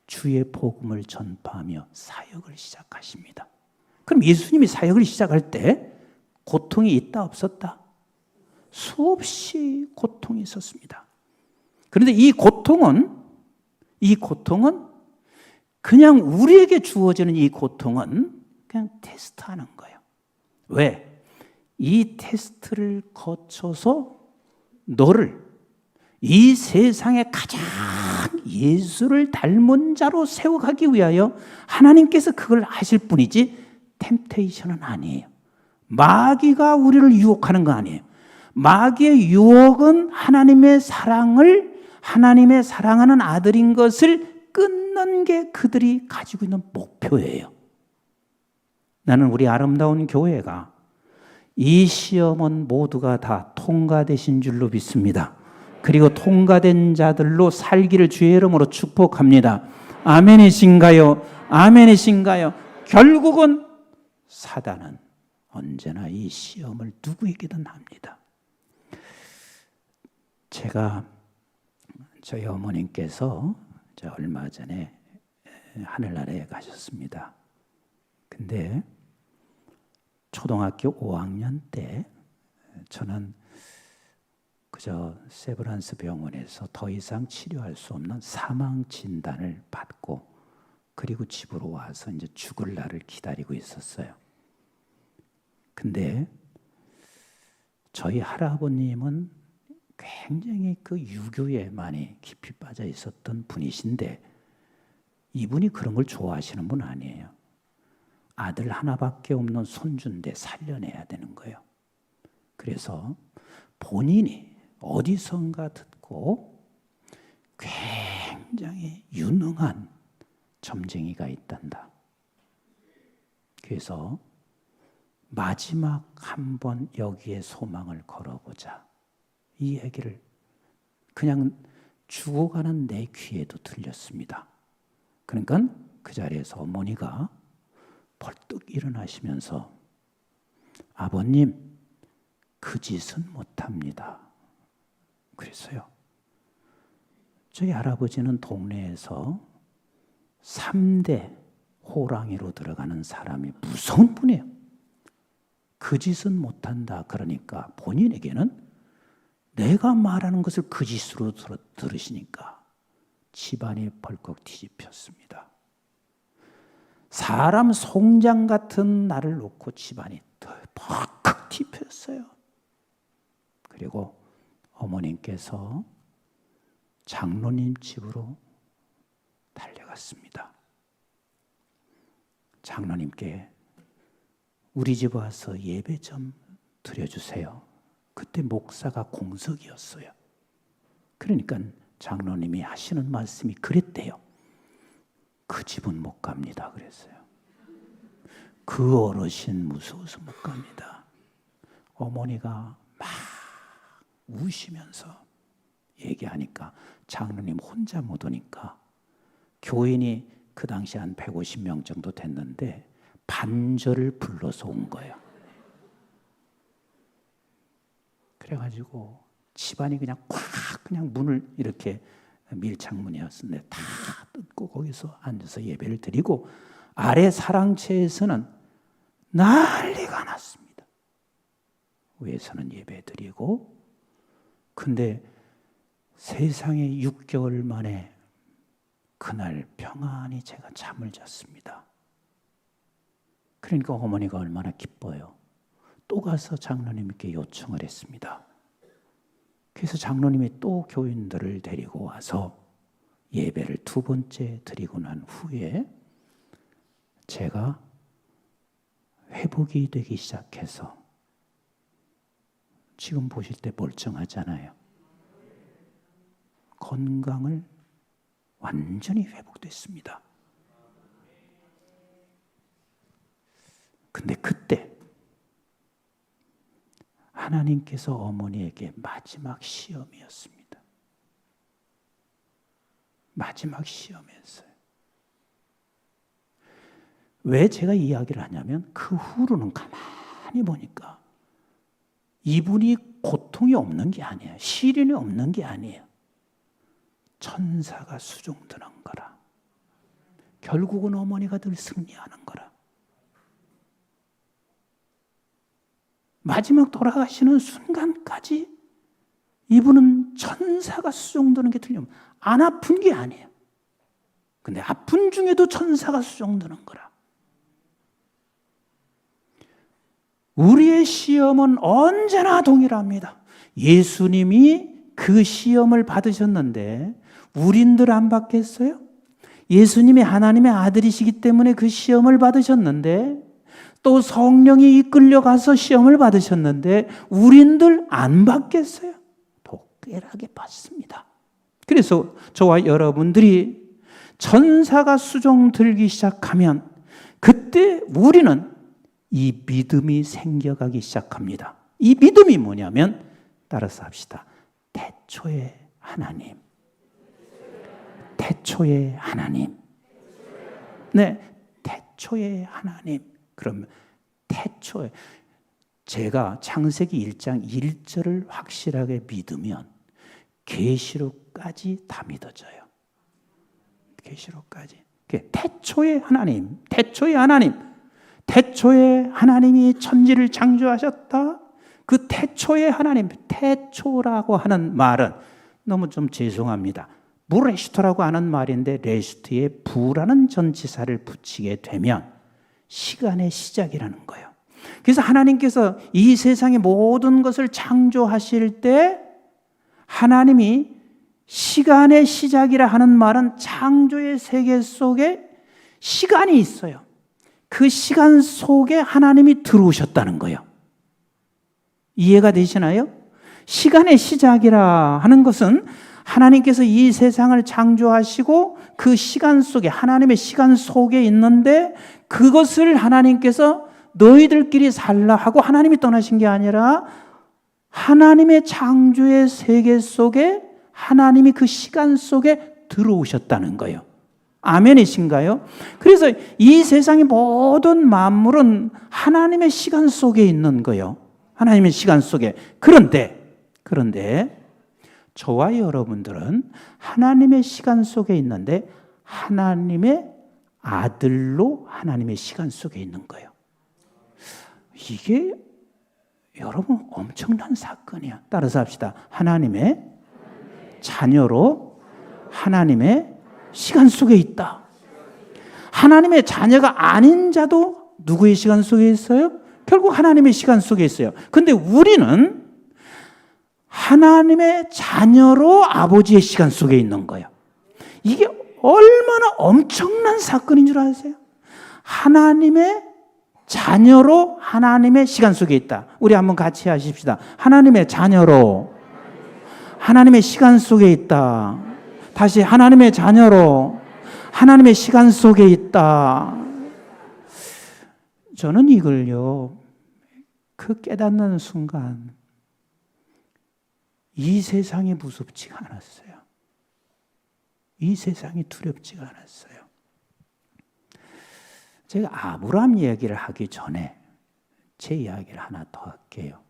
주의 복음을 전파하며 사역을 시작하십니다. 그럼 예수님이 사역을 시작할 때 고통이 있다 없었다? 수없이 고통이 있었습니다. 그런데 이 고통은 그냥 우리에게 주어지는 이 고통은 그냥 테스트하는 거예요. 왜? 이 테스트를 거쳐서 너를 이 세상에 가장 예수를 닮은 자로 세워가기 위하여 하나님께서 그걸 하실 뿐이지 템테이션은 아니에요. 마귀가 우리를 유혹하는 거 아니에요. 마귀의 유혹은 하나님의 사랑하는 아들인 것을 끊는 게 그들이 가지고 있는 목표예요. 나는 우리 아름다운 교회가 이 시험은 모두가 다 통과되신 줄로 믿습니다. 그리고 통과된 자들로 살기를 주의 이름으로 축복합니다. 아멘이신가요? 아멘이신가요? 결국은 사단은 언제나 이 시험을 누구에게든 합니다. 제가 저희 어머님께서 얼마 전에 하늘나라에 가셨습니다. 근데 초등학교 5학년 때 저는 그저 세브란스 병원에서 더 이상 치료할 수 없는 사망 진단을 받고 그리고 집으로 와서 이제 죽을 날을 기다리고 있었어요. 근데 저희 할아버님은 굉장히 그 유교에 많이 깊이 빠져 있었던 분이신데 이분이 그런 걸 좋아하시는 분 아니에요. 아들 하나밖에 없는 손주인데 살려내야 되는 거예요. 그래서 본인이 어디선가 듣고 굉장히 유능한 점쟁이가 있단다. 그래서 마지막 한번 여기에 소망을 걸어보자. 이 얘기를 그냥 죽어가는 내 귀에도 들렸습니다. 그러니까 그 자리에서 어머니가 벌떡 일어나시면서 아버님 그 짓은 못합니다. 그랬어요. 저희 할아버지는 동네에서 3대 호랑이로 들어가는 사람이 무서운 분이에요. 그 짓은 못한다 그러니까 본인에게는 내가 말하는 것을 그 짓으로 들으시니까 집안이 벌컥 뒤집혔습니다. 사람 송장 같은 나를 놓고 집안이 벌컥 뒤집혔어요. 그리고 어머님께서 장로님 집으로 달려갔습니다. 장로님께 우리 집 와서 예배 좀 드려주세요. 그때 목사가 공석이었어요. 그러니까 장로님이 하시는 말씀이 그랬대요. 그 집은 못 갑니다. 그랬어요. 그 어르신 무서워서 못 갑니다. 어머니가 막 우시면서 얘기하니까 장로님 혼자 못 오니까 교인이 그 당시 한 150명 정도 됐는데 반절을 불러서 온 거예요. 그래가지고 집안이 그냥 꽉 그냥 문을 이렇게 밀창문이었는데 다 뜯고 거기서 앉아서 예배를 드리고 아래 사랑채에서는 난리가 났습니다. 위에서는 예배 드리고 근데 세상에 6개월 만에 그날 평안히 제가 잠을 잤습니다. 그러니까 어머니가 얼마나 기뻐요. 또 가서 장로님께 요청을 했습니다. 그래서 장로님이 또 교인들을 데리고 와서 예배를 2번째 드리고 난 후에 제가 회복이 되기 시작해서 지금 보실 때 멀쩡하잖아요. 건강을 완전히 회복됐습니다. 근데 그때 하나님께서 어머니에게 마지막 시험이었습니다. 마지막 시험이었어요. 왜 제가 이야기를 하냐면 그 후로는 가만히 가만히 보니까 이분이 고통이 없는 게 아니에요. 시련이 없는 게 아니에요. 천사가 수종드는 거라. 결국은 어머니가 늘 승리하는 거라. 마지막 돌아가시는 순간까지 이분은 천사가 수종드는 게 틀리면 안 아픈 게 아니에요. 근데 아픈 중에도 천사가 수종드는 거라. 우리의 시험은 언제나 동일합니다. 예수님이 그 시험을 받으셨는데 우린들 안 받겠어요? 예수님이 하나님의 아들이시기 때문에 그 시험을 받으셨는데 또 성령이 이끌려가서 시험을 받으셨는데 우린들 안 받겠어요? 독특하게 받습니다. 그래서 저와 여러분들이 천사가 수종 들기 시작하면 그때 우리는 이 믿음이 생겨가기 시작합니다. 이 믿음이 뭐냐면 따라서 합시다. 태초의 하나님. 태초의 하나님. 네, 태초의 하나님. 그러면 태초에 제가 창세기 1장 1절을 확실하게 믿으면 계시록까지 다 믿어져요. 계시록까지. 태초의 하나님, 태초의 하나님, 태초의 하나님이 천지를 창조하셨다. 그 태초의 하나님, 태초라고 하는 말은 너무 좀 죄송합니다. 무레슈토라고 하는 말인데 레슈트에 부라는 전치사를 붙이게 되면 시간의 시작이라는 거예요. 그래서 하나님께서 이 세상의 모든 것을 창조하실 때 하나님이 시간의 시작이라 하는 말은 창조의 세계 속에 시간이 있어요. 그 시간 속에 하나님이 들어오셨다는 거예요. 이해가 되시나요? 시간의 시작이라 하는 것은 하나님께서 이 세상을 창조하시고 그 시간 속에 하나님의 시간 속에 있는데 그것을 하나님께서 너희들끼리 살라 하고 하나님이 떠나신 게 아니라 하나님의 창조의 세계 속에 하나님이 그 시간 속에 들어오셨다는 거예요. 아멘이신가요? 그래서 이 세상의 모든 만물은 하나님의 시간 속에 있는 거예요. 하나님의 시간 속에. 그런데 저와 여러분들은 하나님의 시간 속에 있는데 하나님의 아들로 하나님의 시간 속에 있는 거예요. 이게 여러분 엄청난 사건이야. 따라서 합시다. 하나님의 자녀로 하나님의 시간 속에 있다. 하나님의 자녀가 아닌 자도 누구의 시간 속에 있어요? 결국 하나님의 시간 속에 있어요. 근데 우리는 하나님의 자녀로 아버지의 시간 속에 있는 거예요. 이게 얼마나 엄청난 사건인 줄 아세요? 하나님의 자녀로 하나님의 시간 속에 있다. 우리 한번 같이 하십시다. 하나님의 자녀로 하나님의 시간 속에 있다. 다시 하나님의 자녀로 하나님의 시간 속에 있다. 저는 이걸요, 그 깨닫는 순간 이 세상이 무섭지가 않았어요. 이 세상이 두렵지가 않았어요. 제가 아브라함 이야기를 하기 전에 제 이야기를 하나 더 할게요.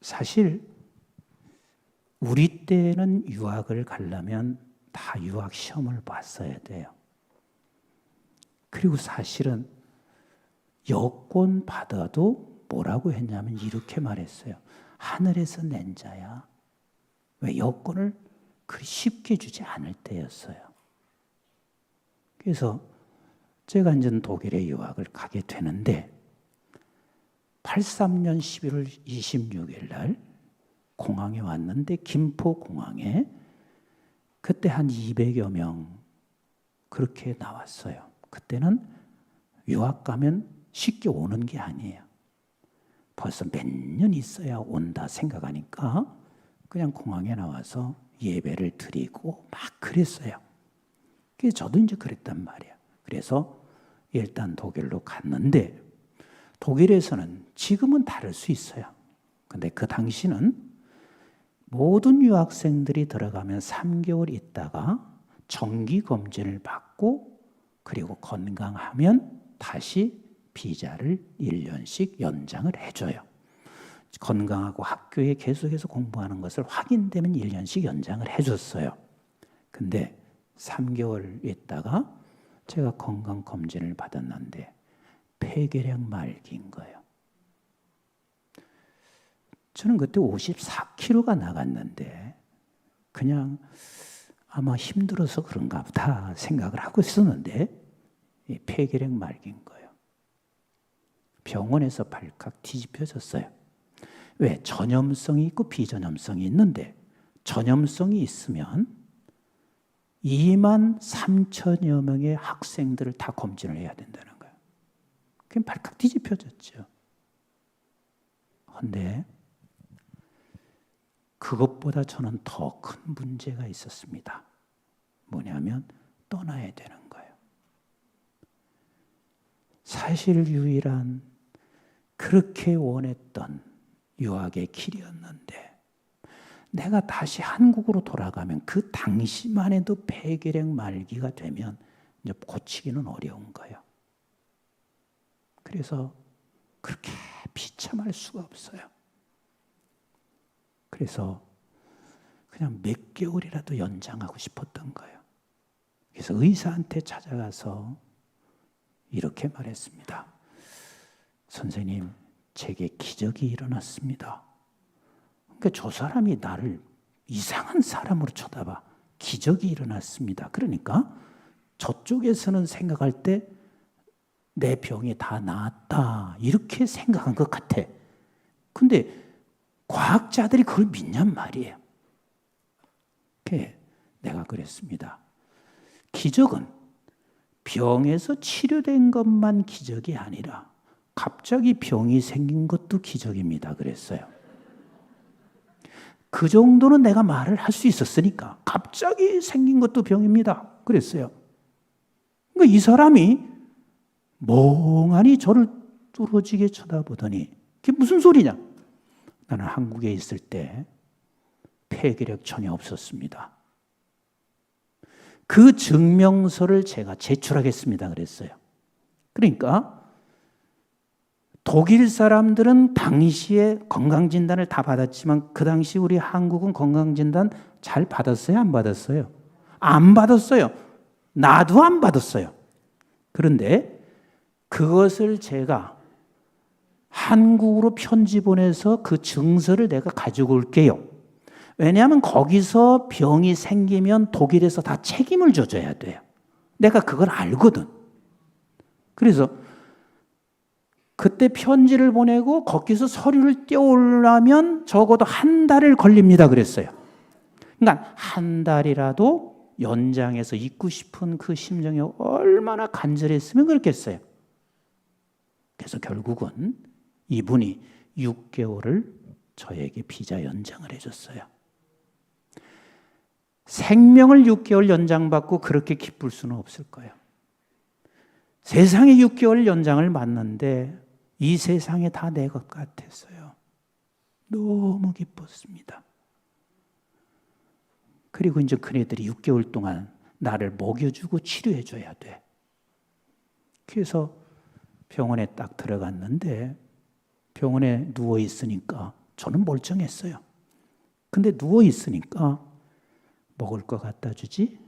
사실 우리 때는 유학을 가려면 다 유학 시험을 봤어야 돼요. 그리고 사실은 여권 받아도 뭐라고 했냐면 이렇게 말했어요. 하늘에서 낸 자야. 왜 여권을 그리 쉽게 주지 않을 때였어요. 그래서 제가 이제 독일에 유학을 가게 되는데 83년 11월 26일 날 공항에 왔는데 김포공항에 그때 한 200여 명 그렇게 나왔어요. 그때는 유학 가면 쉽게 오는 게 아니에요. 벌써 몇 년 있어야 온다 생각하니까 그냥 공항에 나와서 예배를 드리고 막 그랬어요. 그래서 저도 이제 그랬단 말이에요. 그래서 일단 독일로 갔는데 독일에서는 지금은 다를 수 있어요. 근데 그 당시는 모든 유학생들이 들어가면 3개월 있다가 정기 검진을 받고 그리고 건강하면 다시 비자를 1년씩 연장을 해줘요. 건강하고 학교에 계속해서 공부하는 것을 확인되면 1년씩 연장을 해줬어요. 근데 3개월 있다가 제가 건강검진을 받았는데 폐결핵 말기인 거예요. 저는 그때 54kg가 나갔는데 그냥 아마 힘들어서 그런가 보다 생각을 하고 있었는데 폐결핵 말기인 거예요. 병원에서 발칵 뒤집혀졌어요. 왜? 전염성이 있고 비전염성이 있는데 전염성이 있으면 23,000여 명의 학생들을 다 검진을 해야 된다는 거예요. 그냥 발칵 뒤집혀졌죠. 그런데 그것보다 저는 더 큰 문제가 있었습니다. 뭐냐면 떠나야 되는 거예요. 사실 유일한 그렇게 원했던 유학의 길이었는데 내가 다시 한국으로 돌아가면 그 당시만 해도 폐결핵 말기가 되면 이제 고치기는 어려운 거예요. 그래서 그렇게 비참할 수가 없어요. 그래서 그냥 몇 개월이라도 연장하고 싶었던 거예요. 그래서 의사한테 찾아가서 이렇게 말했습니다. 선생님, 제게 기적이 일어났습니다. 그러니까 저 사람이 나를 이상한 사람으로 쳐다봐. 기적이 일어났습니다. 그러니까 저쪽에서는 생각할 때 내 병이 다 나았다 이렇게 생각한 것 같아. 근데 과학자들이 그걸 믿냔 말이에요. 내가 그랬습니다. 기적은 병에서 치료된 것만 기적이 아니라 갑자기 병이 생긴 것도 기적입니다. 그랬어요. 그 정도는 내가 말을 할 수 있었으니까 갑자기 생긴 것도 병입니다. 그랬어요. 그러니까 이 사람이 멍하니 저를 뚫어지게 쳐다보더니 그게 무슨 소리냐? 나는 한국에 있을 때 폐결핵 전혀 없었습니다. 그 증명서를 제가 제출하겠습니다. 그랬어요. 그러니까 독일 사람들은 당시에 건강진단을 다 받았지만 그 당시 우리 한국은 건강진단 잘 받았어요? 안 받았어요? 안 받았어요. 나도 안 받았어요. 그런데 그것을 제가 한국으로 편지 보내서 그 증서를 내가 가지고 올게요. 왜냐하면 거기서 병이 생기면 독일에서 다 책임을 져줘야 돼요. 내가 그걸 알거든. 그래서 그때 편지를 보내고 거기서 서류를 떼어오려면 적어도 한 달을 걸립니다. 그랬어요. 그러니까 한 달이라도 연장해서 있고 싶은 그 심정이 얼마나 간절했으면 그렇겠어요. 그래서 결국은 이분이 6개월을 저에게 비자 연장을 해줬어요. 생명을 6개월 연장받고 그렇게 기쁠 수는 없을 거예요. 세상에 6개월 연장을 받는데 이 세상에 다 내 것 같았어요. 너무 기뻤습니다. 그리고 이제 그네들이 6개월 동안 나를 먹여주고 치료해줘야 돼. 그래서 병원에 딱 들어갔는데 병원에 누워있으니까 저는 멀쩡했어요. 근데 누워있으니까 먹을 거 갖다 주지?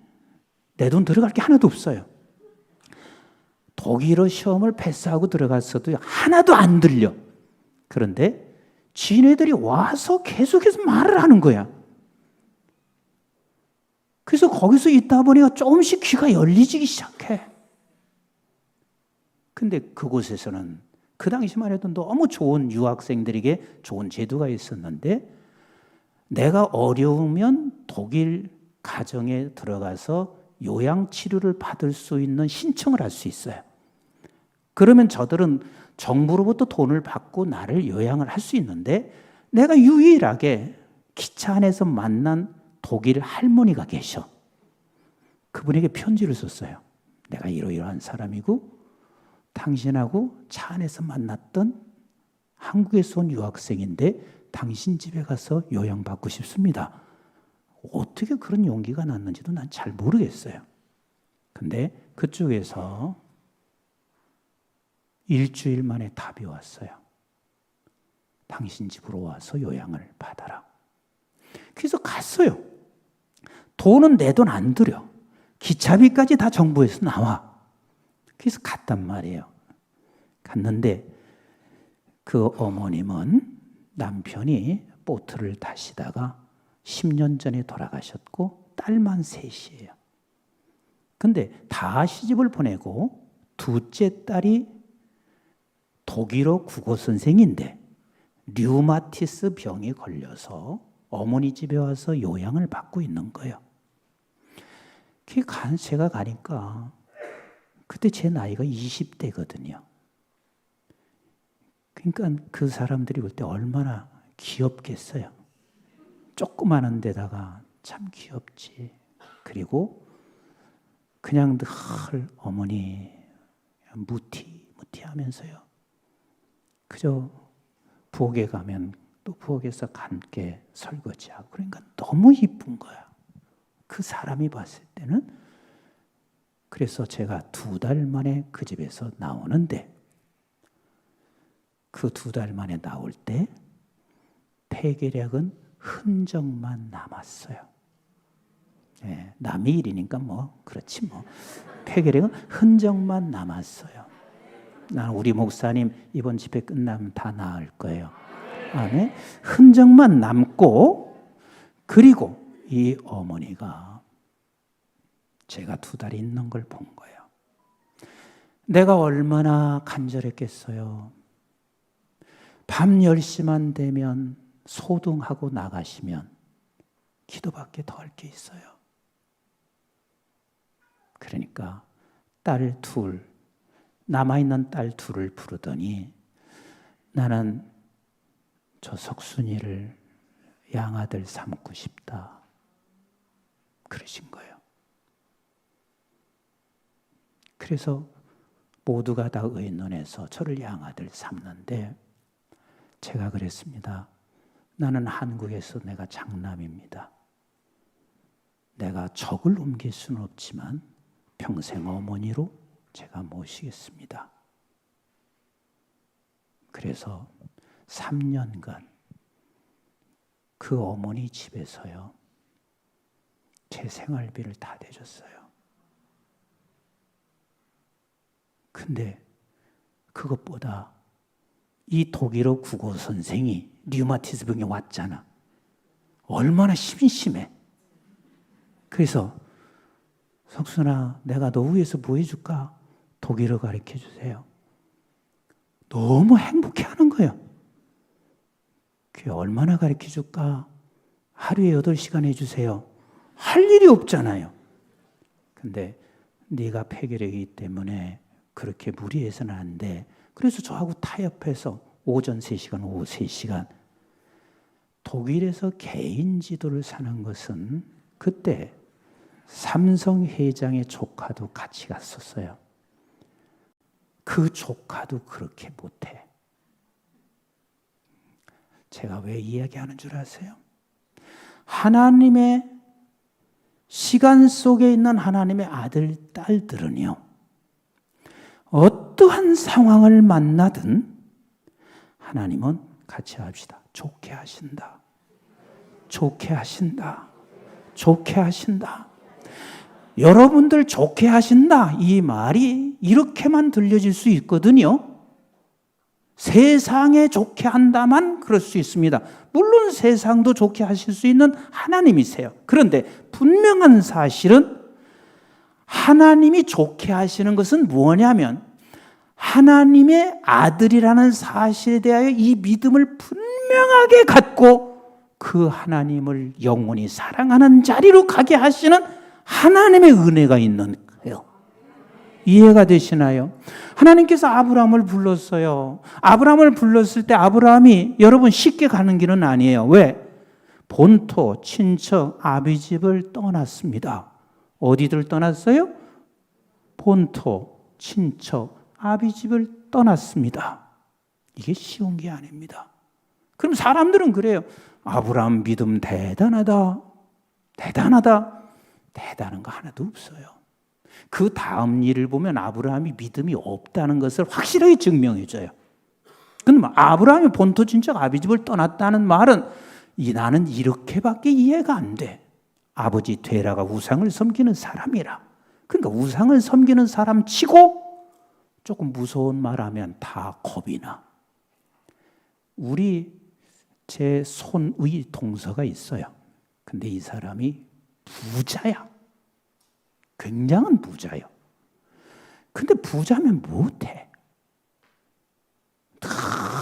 내 돈 들어갈 게 하나도 없어요. 독일어 시험을 패스하고 들어갔어도 하나도 안 들려. 그런데 지네들이 와서 계속해서 말을 하는 거야. 그래서 거기서 있다 보니까 조금씩 귀가 열리기 시작해. 근데 그곳에서는 그 당시만 해도 너무 좋은 유학생들에게 좋은 제도가 있었는데 내가 어려우면 독일 가정에 들어가서 요양치료를 받을 수 있는 신청을 할 수 있어요. 그러면 저들은 정부로부터 돈을 받고 나를 요양을 할 수 있는데 내가 유일하게 기차 안에서 만난 독일 할머니가 계셔. 그분에게 편지를 썼어요. 내가 이러이러한 사람이고 당신하고 차 안에서 만났던 한국에서 온 유학생인데 당신 집에 가서 요양받고 싶습니다. 어떻게 그런 용기가 났는지도 난 잘 모르겠어요. 근데 그쪽에서 일주일 만에 답이 왔어요. 당신 집으로 와서 요양을 받아라. 그래서 갔어요. 돈은 내 돈 안 들여. 기차비까지 다 정부에서 나와. 그래서 갔단 말이에요. 갔는데 그 어머님은 남편이 보트를 타시다가 10년 전에 돌아가셨고 딸만 셋이에요. 근데 다 시집을 보내고 둘째 딸이 독일어 국어 선생인데 류마티스 병에 걸려서 어머니 집에 와서 요양을 받고 있는 거예요. 제가 가니까 그때 제 나이가 20대거든요. 그러니까 그 사람들이 볼 때 얼마나 귀엽겠어요. 조그마한 데다가 참 귀엽지. 그리고 그냥 늘 어머니 무티하면서요. 그저 부엌에 가면 또 부엌에서 함께 설거지하고 그러니까 너무 이쁜 거야. 그 사람이 봤을 때는. 그래서 제가 2달 만에 그 집에서 나오는데 그 2달 만에 나올 때 폐결핵은 흔적만 남았어요. 예, 남의 일이니까 뭐 그렇지 뭐. 폐결핵은 흔적만 남았어요. 난 우리 목사님 이번 집회 끝나면 다 나을 거예요. 아멘. 흔적만 남고 그리고 이 어머니가 제가 2달이 있는 걸 본 거예요. 내가 얼마나 간절했겠어요. 밤 10시만 되면 소등하고 나가시면 기도밖에 더 할 게 있어요. 그러니까 딸 둘, 남아있는 딸 둘을 부르더니 나는 저 석순이를 양아들 삼고 싶다. 그러신 거예요. 그래서 모두가 다 의논해서 저를 양아들 삼는데 제가 그랬습니다. 나는 한국에서 내가 장남입니다. 내가 적을 옮길 수는 없지만 평생 어머니로 제가 모시겠습니다. 그래서 3년간 그 어머니 집에서요. 제 생활비를 다 대줬어요. 근데 그것보다 이 독일어 국어 선생이 류마티스 병에 왔잖아. 얼마나 심심해. 그래서 석순아, 내가 너 위해서 뭐 해줄까? 독일어 가르쳐 주세요. 너무 행복해하는 거예요. 그게 얼마나 가르쳐 줄까? 하루에 8시간 해주세요. 할 일이 없잖아요. 근데 네가 폐결핵이기 때문에 그렇게 무리해서는 안 돼. 그래서 저하고 타협해서 오전 3시간, 오후 3시간. 독일에서 개인 지도를 사는 것은 그때 삼성 회장의 조카도 같이 갔었어요. 그 조카도 그렇게 못해. 제가 왜 이야기하는 줄 아세요? 하나님의 시간 속에 있는 하나님의 아들, 딸들은요. 어떠한 상황을 만나든 하나님은 같이 합시다. 좋게 하신다. 좋게 하신다. 좋게 하신다. 여러분들 좋게 하신다. 이 말이 이렇게만 들려질 수 있거든요. 세상에 좋게 한다만 그럴 수 있습니다. 물론 세상도 좋게 하실 수 있는 하나님이세요. 그런데 분명한 사실은 하나님이 좋게 하시는 것은 뭐냐면 하나님의 아들이라는 사실에 대하여 이 믿음을 분명하게 갖고 그 하나님을 영원히 사랑하는 자리로 가게 하시는 하나님의 은혜가 있는 거예요. 이해가 되시나요? 하나님께서 아브라함을 불렀어요. 아브라함을 불렀을 때 아브라함이 여러분 쉽게 가는 길은 아니에요. 왜? 본토, 친척, 아비 집을 떠났습니다. 어디들 떠났어요? 본토, 친척, 아비 집을 떠났습니다. 이게 쉬운 게 아닙니다. 그럼 사람들은 그래요. 아브라함 믿음 대단하다. 대단하다. 대단한 거 하나도 없어요. 그 다음 일을 보면 아브라함이 믿음이 없다는 것을 확실하게 증명해줘요. 근데 아브라함이 본토 친척 아비집을 떠났다는 말은 나는 이렇게밖에 이해가 안 돼. 아버지 데라가 우상을 섬기는 사람이라. 그러니까 우상을 섬기는 사람 치고 조금 무서운 말하면 다 겁이 나. 제 손의 동서가 있어요. 근데 이 사람이 부자야. 굉장한 부자요. 근데 부자면 못해.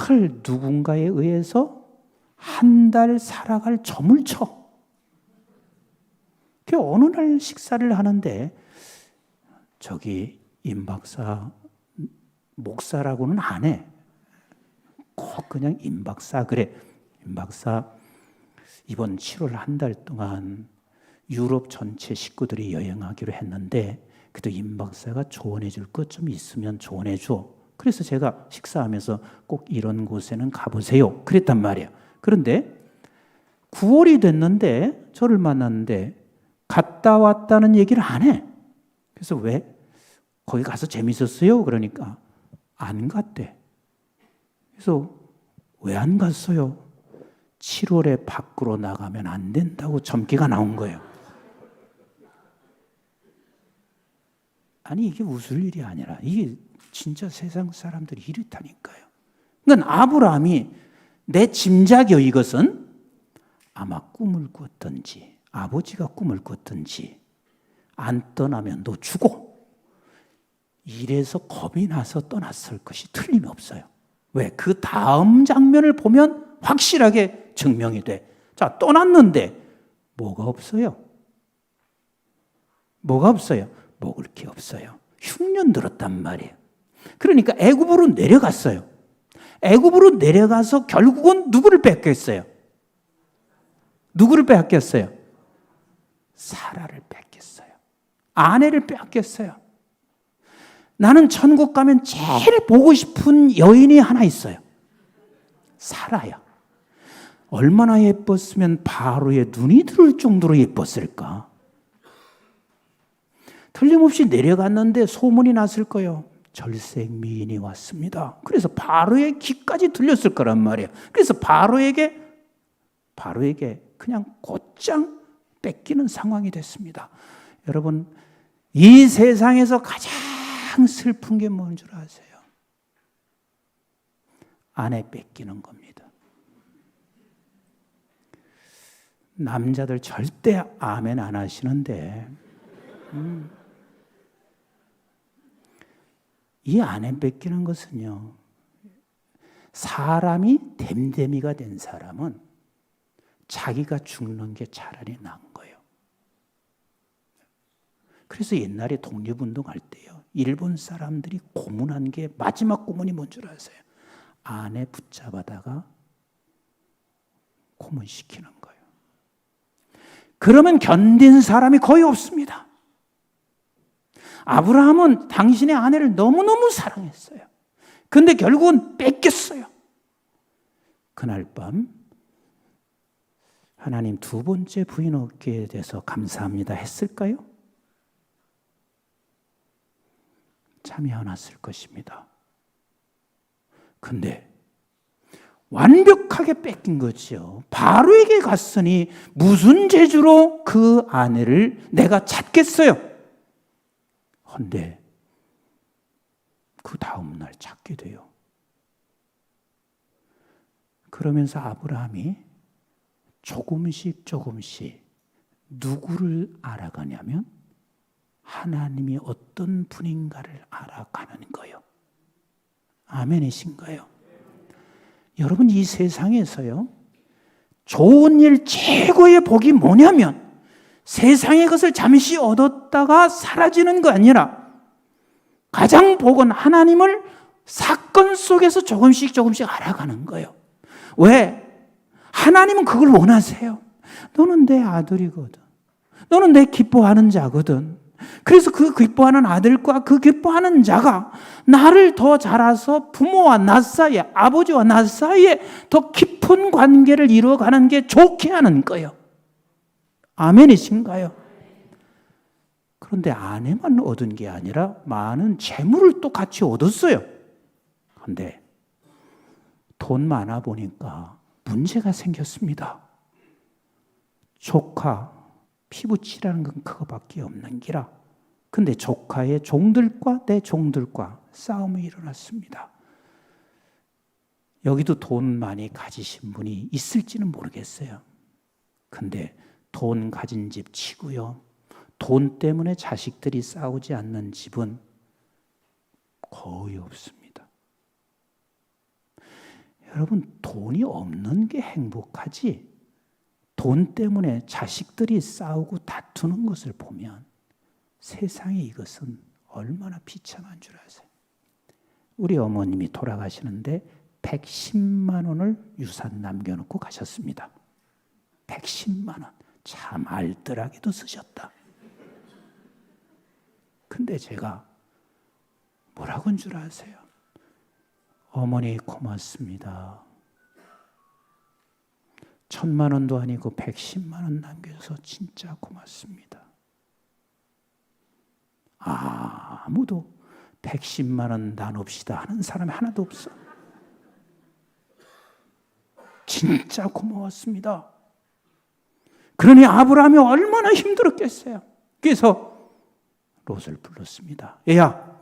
늘 누군가에 의해서 한 달 살아갈 점을 쳐. 어느 날 식사를 하는데 저기 임 박사 목사라고는 안 해. 꼭 그냥 임 박사 그래. 임 박사 이번 7월 한 달 동안 유럽 전체 식구들이 여행하기로 했는데 그래도 임 박사가 조언해 줄 것 좀 있으면 조언해 줘. 그래서 제가 식사하면서 꼭 이런 곳에는 가보세요 그랬단 말이에요. 그런데 9월이 됐는데 저를 만났는데 갔다 왔다는 얘기를 안 해. 그래서 왜? 거기 가서 재밌었어요? 그러니까 안 갔대. 그래서 왜 안 갔어요? 7월에 밖으로 나가면 안 된다고 점괘가 나온 거예요. 아니 이게 웃을 일이 아니라 이게 진짜 세상 사람들이 이렇다니까요. 그러니까 아브라함이 내 짐작이요 이것은 아마 꿈을 꿨든지 아버지가 꿈을 꿨든지 안 떠나면 너 죽어. 이래서 겁이 나서 떠났을 것이 틀림없어요. 왜? 그 다음 장면을 보면 확실하게 증명이 돼. 자, 떠났는데 뭐가 없어요? 뭐가 없어요? 먹을 게 없어요. 흉년 들었단 말이에요. 그러니까 애굽으로 내려갔어요. 애굽으로 내려가서 결국은 누구를 뺏겼어요? 누구를 뺏겼어요? 사라를 뺏겼어요. 아내를 뺏겼어요. 나는 천국 가면 제일 보고 싶은 여인이 하나 있어요. 사라야. 얼마나 예뻤으면 바로의 눈이 들을 정도로 예뻤을까? 틀림없이 내려갔는데 소문이 났을 거예요. 절색 미인이 왔습니다. 그래서 바로의 귀까지 들렸을 거란 말이에요. 그래서 바로에게 그냥 곧장 뺏기는 상황이 됐습니다. 여러분, 이 세상에서 가장 슬픈 게 뭔 줄 아세요? 아내 뺏기는 겁니다. 남자들 절대 아멘 안 하시는데 이 아내 뺏기는 것은요, 사람이 댐댐이가 된 사람은 자기가 죽는 게 차라리 나은 거예요. 그래서 옛날에 독립운동할 때요, 일본 사람들이 고문한 게 마지막 고문이 뭔 줄 아세요? 아내 붙잡아다가 고문시키는 거예요. 그러면 견딘 사람이 거의 없습니다. 아브라함은 당신의 아내를 너무너무 사랑했어요. 근데 결국은 뺏겼어요. 그날 밤 하나님 두 번째 부인 얻게 돼서 감사합니다 했을까요? 참이 안 왔을 것입니다. 근데 완벽하게 뺏긴 거죠. 바로에게 갔으니 무슨 재주로 그 아내를 내가 찾겠어요? 근데 그 다음 날 찾게 돼요. 그러면서 아브라함이 조금씩 누구를 알아가냐면 하나님이 어떤 분인가를 알아가는 거예요. 아멘이신가요? 여러분, 이 세상에서요, 좋은 일 최고의 복이 뭐냐면 세상의 것을 잠시 얻었다가 사라지는 거 아니라 가장 복은 하나님을 사건 속에서 조금씩 알아가는 거예요. 왜? 하나님은 그걸 원하세요. 너는 내 아들이거든. 너는 내 기뻐하는 자거든. 그래서 그 기뻐하는 아들과 그 기뻐하는 자가 나를 더 자라서 부모와 나 사이에, 아버지와 나 사이에 더 깊은 관계를 이루어가는 게 좋게 하는 거예요. 아멘이신가요? 그런데 아내만 얻은 게 아니라 많은 재물을 또 같이 얻었어요. 그런데 돈 많아 보니까 문제가 생겼습니다. 조카 피부 칠하는 건 그거밖에 없는 기라. 근데 조카의 종들과 내 종들과 싸움이 일어났습니다. 여기도 돈 많이 가지신 분이 있을지는 모르겠어요. 근데 돈 가진 집 치고요, 돈 때문에 자식들이 싸우지 않는 집은 거의 없습니다. 여러분, 돈이 없는 게 행복하지, 돈 때문에 자식들이 싸우고 다투는 것을 보면 세상에 이것은 얼마나 비참한 줄 아세요? 우리 어머님이 돌아가시는데 110만 원을 유산 남겨놓고 가셨습니다. 110만 원. 참 알뜰하게도 쓰셨다. 근데 제가 뭐라고 한 줄 아세요? 어머니 고맙습니다. 1000만 원도 아니고 110만 원 남겨줘서 진짜 고맙습니다. 아무도 110만 원 나눕시다 하는 사람이 하나도 없어. 진짜 고마웠습니다. 그러니 아브라함이 얼마나 힘들었겠어요. 그래서 롯을 불렀습니다. 얘야,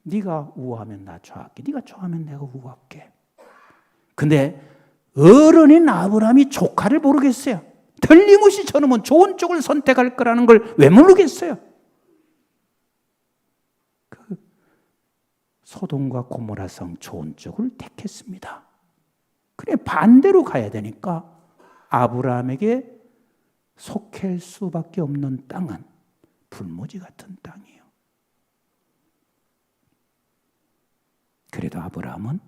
네가 우하면 나 좌할게, 네가 좌하면 내가 우할게. 근데 어른인 아브라함이 조카를 모르겠어요. 틀림없이 저놈은 좋은 쪽을 선택할 거라는 걸 왜 모르겠어요. 그 소돔과 고모라성 좋은 쪽을 택했습니다. 그래, 반대로 가야 되니까 아브라함에게 속할 수밖에 없는 땅은 불모지 같은 땅이에요. 그래도 아브라함은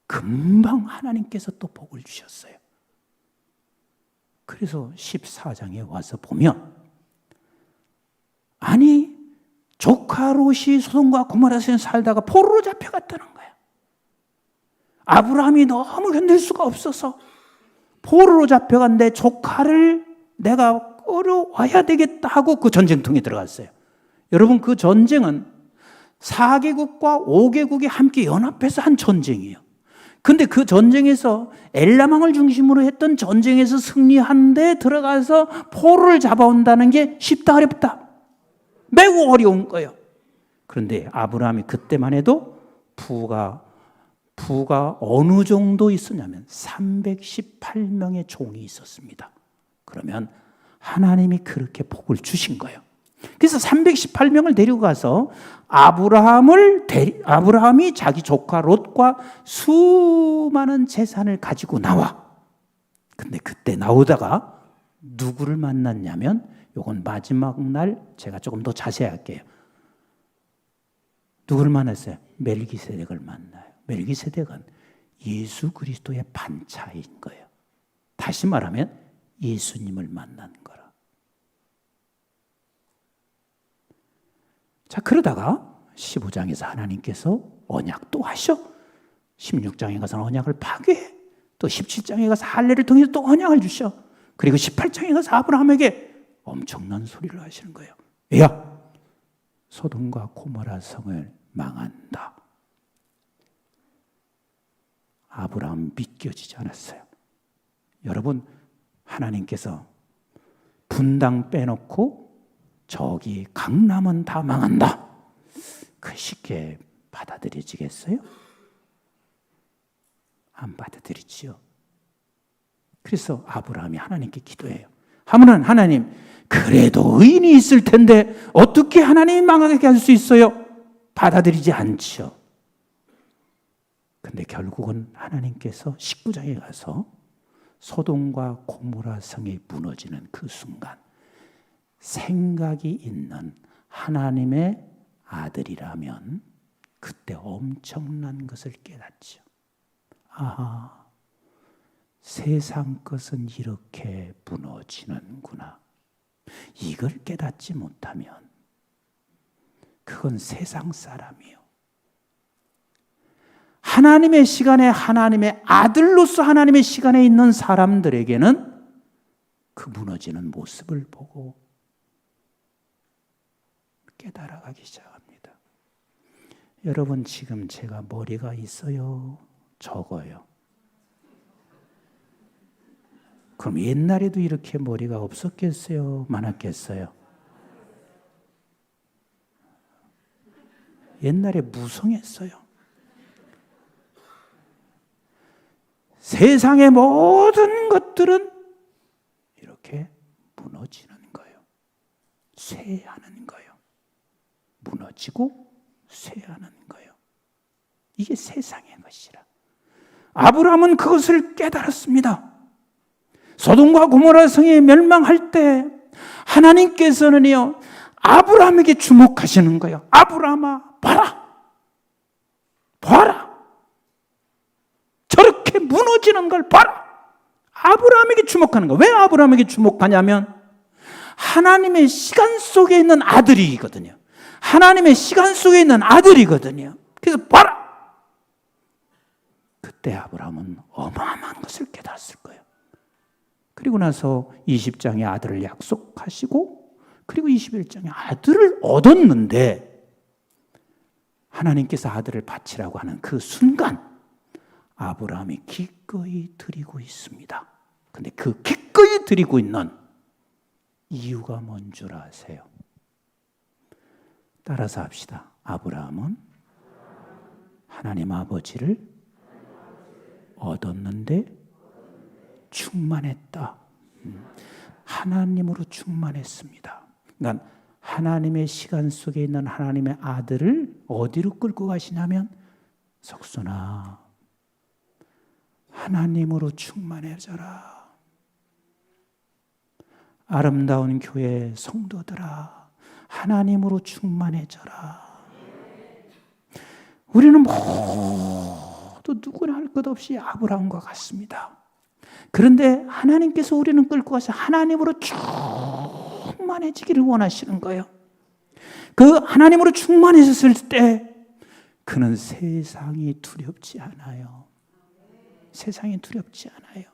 금방 하나님께서 또 복을 주셨어요. 그래서 14장에 와서 보면, 아니 조카 롯이 소돔과 고모라성에 살다가 포로로 잡혀갔다는 거예요. 아브라함이 너무 견딜 수가 없어서 포로로 잡혀간 내 조카를 내가 끌어와야 되겠다 하고 그 전쟁통에 들어갔어요. 여러분, 그 전쟁은 4개국과 5개국이 함께 연합해서 한 전쟁이에요. 근데 그 전쟁에서 엘라망을 중심으로 했던 전쟁에서 승리한 데 들어가서 포로를 잡아온다는 게 쉽다 어렵다? 매우 어려운 거예요. 그런데 아브라함이 그때만 해도 부가 어느 정도 있었냐면 318명의 종이 있었습니다. 그러면 하나님이 그렇게 복을 주신 거예요. 그래서 318명을 데리고 가서 아브라함이 자기 조카 롯과 수많은 재산을 가지고 나와. 근데 그때 나오다가 누구를 만났냐면, 요건 마지막 날 제가 조금 더 자세히 할게요. 누구를 만났어요? 멜기세덱을 만나요. 멜기세덱은 예수 그리스도의 반차인 거예요. 다시 말하면 예수님을 만난 거라. 자, 그러다가 15장에서 하나님께서 언약도 하셔. 16장에 가서 언약을 파괴해. 또 17장에 가서 할례를 통해서 또 언약을 주셔. 그리고 18장에 가서 아브라함에게 엄청난 소리를 하시는 거예요. 야, 소돔과 고모라 성을 망한다. 아브라함 믿겨지지 않았어요. 여러분, 하나님께서 분당 빼놓고 저기 강남은 다 망한다, 그 쉽게 받아들여지겠어요? 안 받아들이지요. 그래서 아브라함이 하나님께 기도해요. 하물은 하나님, 그래도 의인이 있을 텐데 어떻게 하나님이 망하게 할 수 있어요? 받아들이지 않죠. 근데 결국은 하나님께서 19장에 가서 소돔과 고모라 성이 무너지는 그 순간, 생각이 있는 하나님의 아들이라면 그때 엄청난 것을 깨닫죠. 아하, 세상 것은 이렇게 무너지는구나. 이걸 깨닫지 못하면 그건 세상 사람이요. 하나님의 시간에, 하나님의 아들로서 하나님의 시간에 있는 사람들에게는 그 무너지는 모습을 보고 깨달아가기 시작합니다. 여러분, 지금 제가 머리가 있어요? 적어요? 그럼 옛날에도 이렇게 머리가 없었겠어요? 많았겠어요? 옛날에 무성했어요. 세상의 모든 것들은 이렇게 무너지는 거예요. 쇠하는 거예요. 무너지고 쇠하는 거예요. 이게 세상의 것이라. 아브라함은 그것을 깨달았습니다. 소돔과 고모라 성이 멸망할 때 하나님께서는요, 아브라함에게 주목하시는 거예요. 아브라함아, 봐라. 봐라. 저렇게 무너지는 걸 봐라. 아브라함에게 주목하는 거예요. 왜 아브라함에게 주목하냐면 하나님의 시간 속에 있는 아들이거든요. 하나님의 시간 속에 있는 아들이거든요. 그래서 봐라. 그때 아브라함은 어마어마한 것을 깨달았을 거예요. 그리고 나서 20장의 아들을 약속하시고 그리고 21장의 아들을 얻었는데 하나님께서 아들을 바치라고 하는 그 순간 아브라함이 기꺼이 드리고 있습니다. 근데 그 기꺼이 드리고 있는 이유가 뭔 줄 아세요? 따라서 합시다. 아브라함은 하나님 아버지를 얻었는데 충만했다. 하나님으로 충만했습니다. 그러니까 하나님의 시간 속에 있는 하나님의 아들을 어디로 끌고 가시냐면 석순아, 하나님으로 충만해져라. 아름다운 교회 성도들아, 하나님으로 충만해져라. 우리는 모두 누구나 할 것 없이 아브라함과 같습니다. 그런데 하나님께서 우리는 끌고 가서 하나님으로 충만해지기를 원하시는 거예요. 그 하나님으로 충만해졌을 때 그는 세상이 두렵지 않아요. 세상이 두렵지 않아요.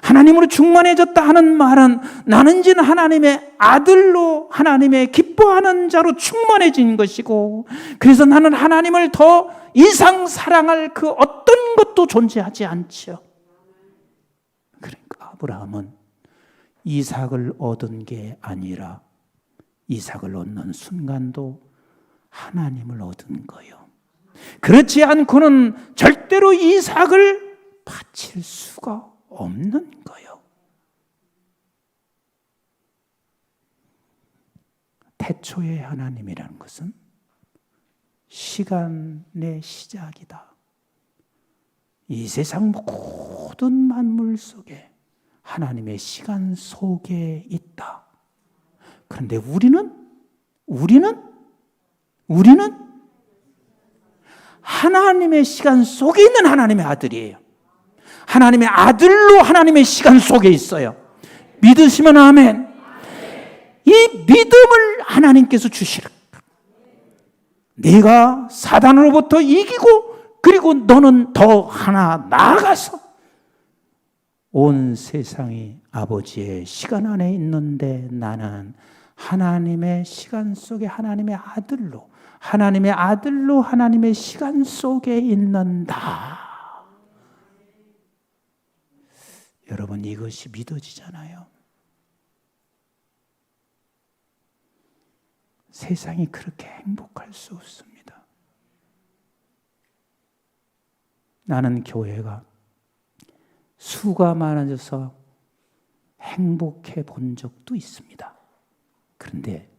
하나님으로 충만해졌다 하는 말은 나는 진 하나님의 아들로 하나님의 기뻐하는 자로 충만해진 것이고, 그래서 나는 하나님을 더 이상 사랑할 그 어떤 것도 존재하지 않죠. 그러니까 아브라함은 이삭을 얻은 게 아니라 이삭을 얻는 순간도 하나님을 얻은 거예요. 그렇지 않고는 절대로 이삭을 바칠 수가 없는 거예요. 태초의 하나님이라는 것은 시간의 시작이다. 이 세상 모든 만물 속에 하나님의 시간 속에 있다. 그런데 우리는 하나님의 시간 속에 있는 하나님의 아들이에요. 하나님의 아들로 하나님의 시간 속에 있어요. 믿으시면 아멘. 이 믿음을 하나님께서 주시라. 네가 사단으로부터 이기고 그리고 너는 더 하나 나아가서 온 세상이 아버지의 시간 안에 있는데 나는 하나님의 시간 속에 하나님의 아들로 하나님의 시간 속에 있는다. 여러분, 이것이 믿어지잖아요. 세상이 그렇게 행복할 수 없습니다. 나는 교회가 수가 많아져서 행복해 본 적도 있습니다. 그런데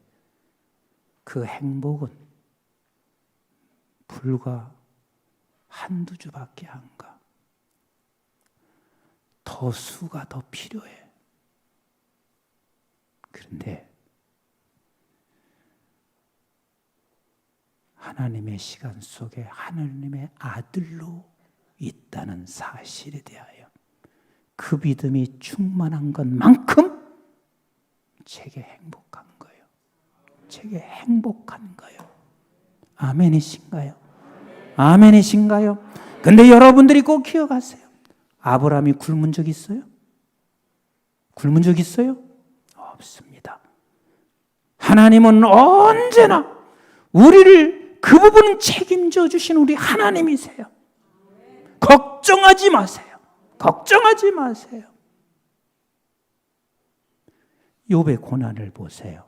그 행복은 불과 한두 주밖에 안 가. 더 수가 더 필요해. 그런데 하나님의 시간 속에 하나님의 아들로 있다는 사실에 대하여 그 믿음이 충만한 것만큼 제게 행복한 거예요. 제게 행복한 거예요. 아멘이신가요? 아멘이신가요? 근데 여러분들이 꼭 기억하세요. 아브라함이 굶은 적 있어요? 굶은 적 있어요? 없습니다. 하나님은 언제나 우리를 그 부분은 책임져 주신 우리 하나님이세요. 걱정하지 마세요. 걱정하지 마세요. 욥의 고난을 보세요.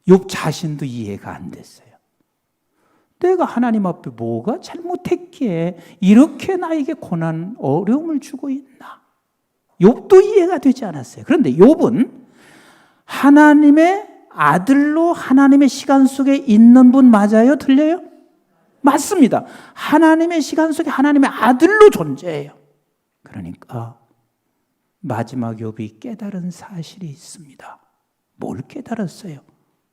욥 자신도 이해가 안 됐어요. 내가 하나님 앞에 뭐가 잘못했기에 이렇게 나에게 고난, 어려움을 주고 있나? 욥도 이해가 되지 않았어요. 그런데 욥은 하나님의 아들로 하나님의 시간 속에 있는 분 맞아요? 틀려요? 맞습니다. 하나님의 시간 속에 하나님의 아들로 존재해요. 그러니까 마지막 욥이 깨달은 사실이 있습니다. 뭘 깨달았어요?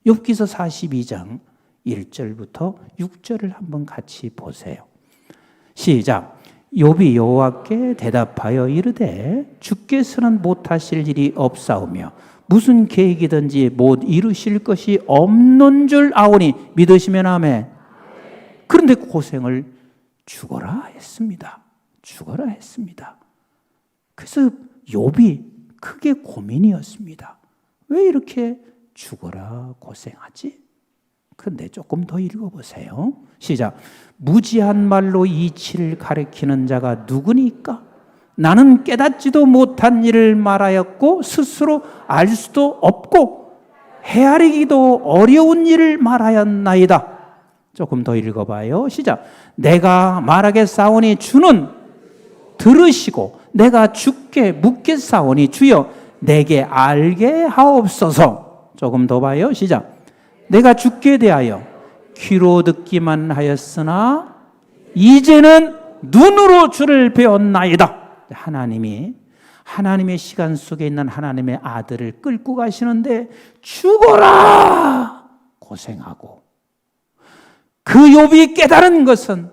욥기서 42장 1절부터 6절을 한번 같이 보세요. 시작. 욥이 여호와께 대답하여 이르되 주께서는 못하실 일이 없사오며 무슨 계획이든지 못 이루실 것이 없는 줄 아오니 믿으시면 아멘. 그런데 고생을 죽어라 했습니다. 죽어라 했습니다. 그래서 욥이 크게 고민이었습니다. 왜 이렇게 죽어라 고생하지? 그런데 조금 더 읽어보세요. 시작. 무지한 말로 이치를 가리키는 자가 누구니까? 나는 깨닫지도 못한 일을 말하였고 스스로 알 수도 없고 헤아리기도 어려운 일을 말하였나이다. 조금 더 읽어봐요. 시작. 내가 말하겠사오니 주는 들으시고 내가 주께 묻겠사오니 주여 내게 알게 하옵소서. 조금 더 봐요. 시작. 내가 주께 대하여 귀로 듣기만 하였으나 이제는 눈으로 주를 배웠나이다. 하나님이 하나님의 시간 속에 있는 하나님의 아들을 끌고 가시는데 죽어라 고생하고 그 욥이 깨달은 것은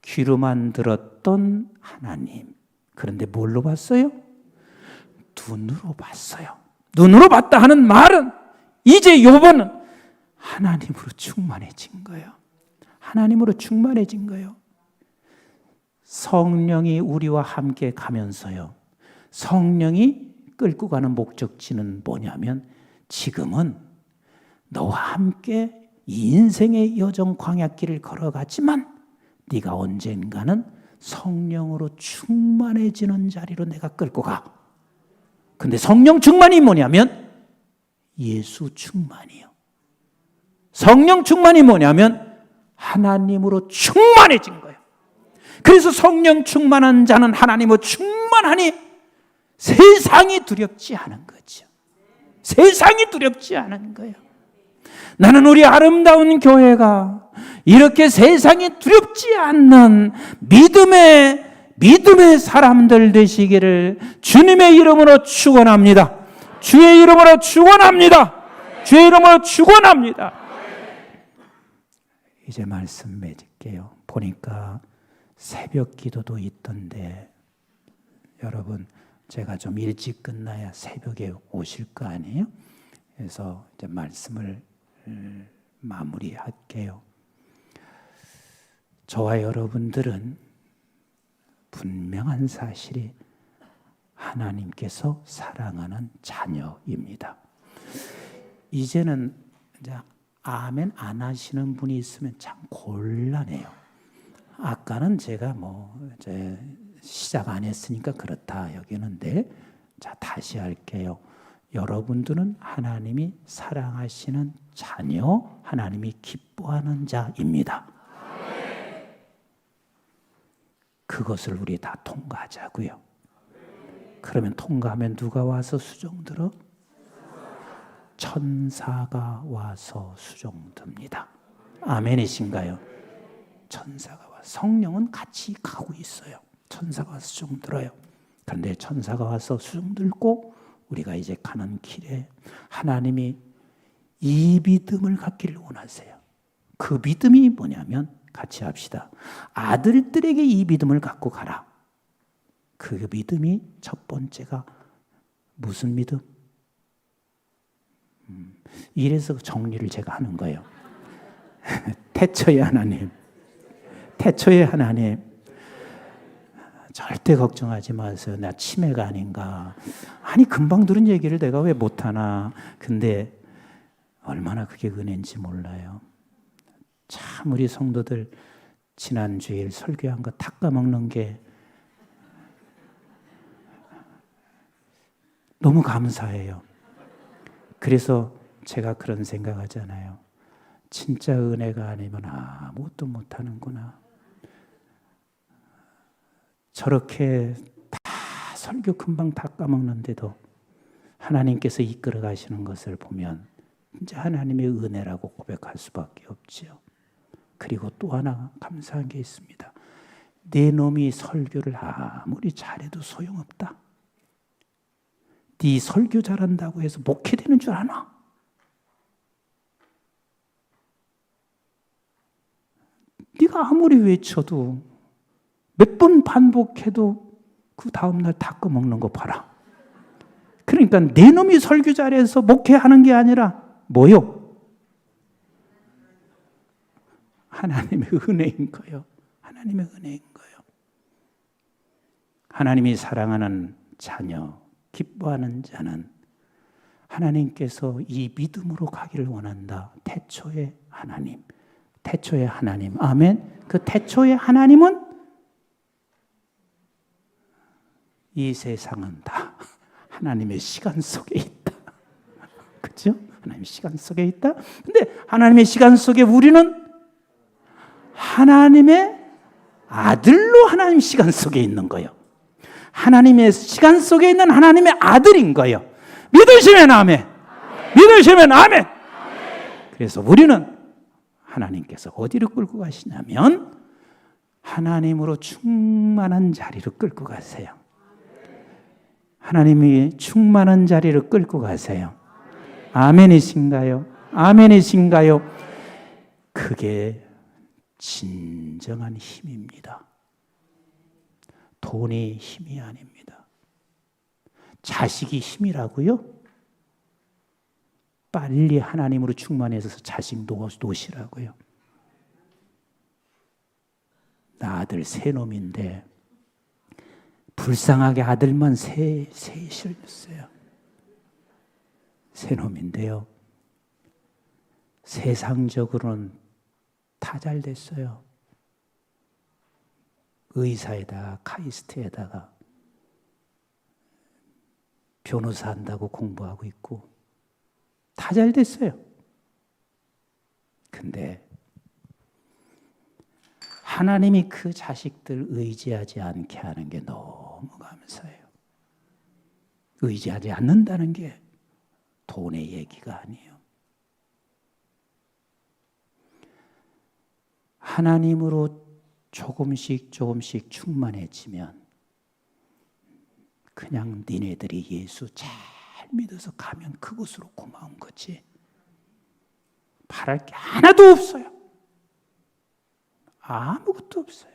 귀로만 들었던 하나님. 그런데 뭘로 봤어요? 눈으로 봤어요. 눈으로 봤다 하는 말은 이제 욥은 하나님으로 충만해진 거예요. 하나님으로 충만해진 거예요. 성령이 우리와 함께 가면서요. 성령이 끌고 가는 목적지는 뭐냐면 지금은 너와 함께 이 인생의 여정 광야길을 걸어갔지만 네가 언젠가는 성령으로 충만해지는 자리로 내가 끌고 가. 근데 성령 충만이 뭐냐면 예수 충만이요. 성령 충만이 뭐냐면 하나님으로 충만해진 거예요. 그래서 성령 충만한 자는 하나님으로 충만하니 세상이 두렵지 않은 거죠. 세상이 두렵지 않은 거예요. 나는 우리 아름다운 교회가 이렇게 세상이 두렵지 않는 믿음의 사람들 되시기를 주님의 이름으로 축원합니다. 주의 이름으로 축원합니다. 주의 이름으로 축원합니다. 이제 말씀 맺을게요. 보니까 새벽 기도도 있던데 여러분 제가 좀 일찍 끝나야 새벽에 오실 거 아니에요? 그래서 이제 말씀을 마무리할게요. 저와 여러분들은 분명한 사실이 하나님께서 사랑하는 자녀입니다. 이제는 이제 아멘 안 하시는 분이 있으면 참 곤란해요. 아까는 제가 이제 시작 안 했으니까 그렇다 여기는데 자 다시 할게요. 여러분들은 하나님이 사랑하시는 자녀, 하나님이 기뻐하는 자입니다. 그것을 우리 다 통과하자고요. 그러면 통과하면 누가 와서 수종 들어? 천사가 와서 수종 듭니다. 아멘이신가요? 천사가 와서 성령은 같이 가고 있어요. 천사가 와서 수종 들어요. 그런데 천사가 와서 수종 들고 우리가 이제 가는 길에 하나님이 이 믿음을 갖기를 원하세요. 그 믿음이 뭐냐면 같이 합시다. 아들들에게 이 믿음을 갖고 가라. 그 믿음이 첫 번째가 무슨 믿음? 이래서 정리를 제가 하는 거예요. 태초의 하나님. 태초의 하나님. 절대 걱정하지 마세요. 나 치매가 아닌가. 아니 금방 들은 얘기를 내가 왜 못하나. 근데 얼마나 그게 은혜인지 몰라요. 참 우리 성도들 지난 주일 설교한 거 닦아먹는 게 너무 감사해요. 그래서 제가 그런 생각하잖아요. 진짜 은혜가 아니면 아무것도 못하는구나. 저렇게 다 설교 금방 닦아먹는데도 하나님께서 이끌어 가시는 것을 보면 진짜 하나님의 은혜라고 고백할 수밖에 없지요. 그리고 또 하나 감사한 게 있습니다. 내 놈이 설교를 아무리 잘해도 소용없다. 네 설교 잘한다고 해서 목회되는 줄 아나? 네가 아무리 외쳐도 몇 번 반복해도 그 다음날 닦아먹는 거 봐라. 그러니까 내 놈이 설교 잘해서 목회하는 게 아니라 뭐요? 하나님의 은혜인 거예요. 하나님의 은혜인 거예요. 하나님이 사랑하는 자녀, 기뻐하는 자는 하나님께서 이 믿음으로 가기를 원한다. 태초의 하나님, 태초의 하나님. 아멘. 그 태초의 하나님은 이 세상은 다 하나님의 시간 속에 있다. 그렇죠? 하나님의 시간 속에 있다. 근데 하나님의 시간 속에 우리는 하나님의 아들로 하나님 시간 속에 있는 거예요. 하나님의 시간 속에 있는 하나님의 아들인 거예요. 믿으시면 아멘. 믿으시면 아멘. 그래서 우리는 하나님께서 어디로 끌고 가시냐면 하나님으로 충만한 자리로 끌고 가세요. 하나님이 충만한 자리로 끌고 가세요. 아멘이신가요? 아멘이신가요? 그게 진정한 힘입니다. 돈이 힘이 아닙니다. 자식이 힘이라고요? 빨리 하나님으로 충만해서 자식 놓으시라고요. 나 아들 세 놈인데 불쌍하게 아들만 셋이었어요. 세 놈인데요. 세상적으로는 다 잘 됐어요. 의사에다가 카이스트에다가 변호사 한다고 공부하고 있고 다 잘 됐어요. 근데 하나님이 그 자식들 의지하지 않게 하는 게 너무 감사해요. 의지하지 않는다는 게 돈의 얘기가 아니에요. 하나님으로 조금씩 충만해지면 그냥 니네들이 예수 잘 믿어서 가면 그것으로 고마운 거지. 바랄 게 하나도 없어요. 아무것도 없어요.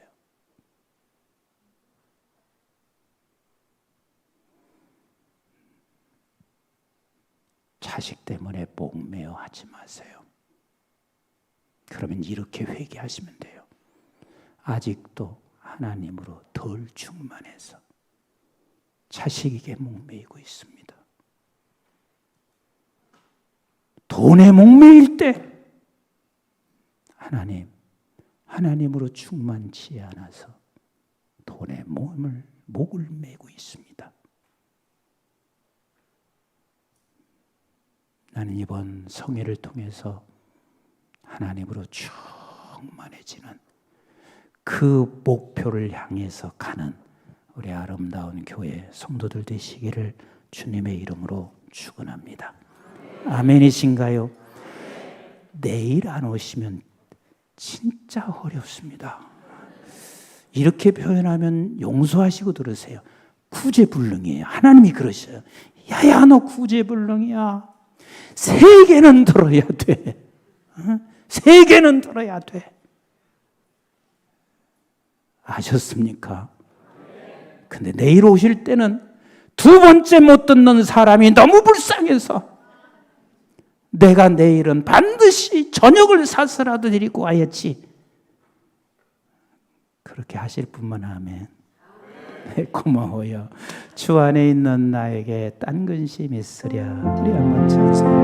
자식 때문에 목매어 하지 마세요. 그러면 이렇게 회개하시면 돼요. 아직도 하나님으로 덜 충만해서 자식에게 목매이고 있습니다. 돈에 목매일 때 하나님으로 충만치 않아서 돈에 목을 매고 있습니다. 나는 이번 성회를 통해서 하나님으로 충만해지는 그 목표를 향해서 가는 우리 아름다운 교회 성도들 되시기를 주님의 이름으로 축원합니다. 아멘이신가요? 내일 안 오시면 진짜 어렵습니다. 이렇게 표현하면 용서하시고 들으세요. 구제불능이에요. 하나님이 그러셔요. 야야 너 구제불능이야. 3개는 들어야 돼. 3개는 들어야 돼. 아셨습니까? 근데 내일 오실 때는 2번째 못 듣는 사람이 너무 불쌍해서 내가 내일은 반드시 저녁을 사서라도 데리고 와야지. 그렇게 하실 분만 하면 고마워요. 주 안에 있는 나에게 딴 근심 있으랴. 우리 한번 찬송.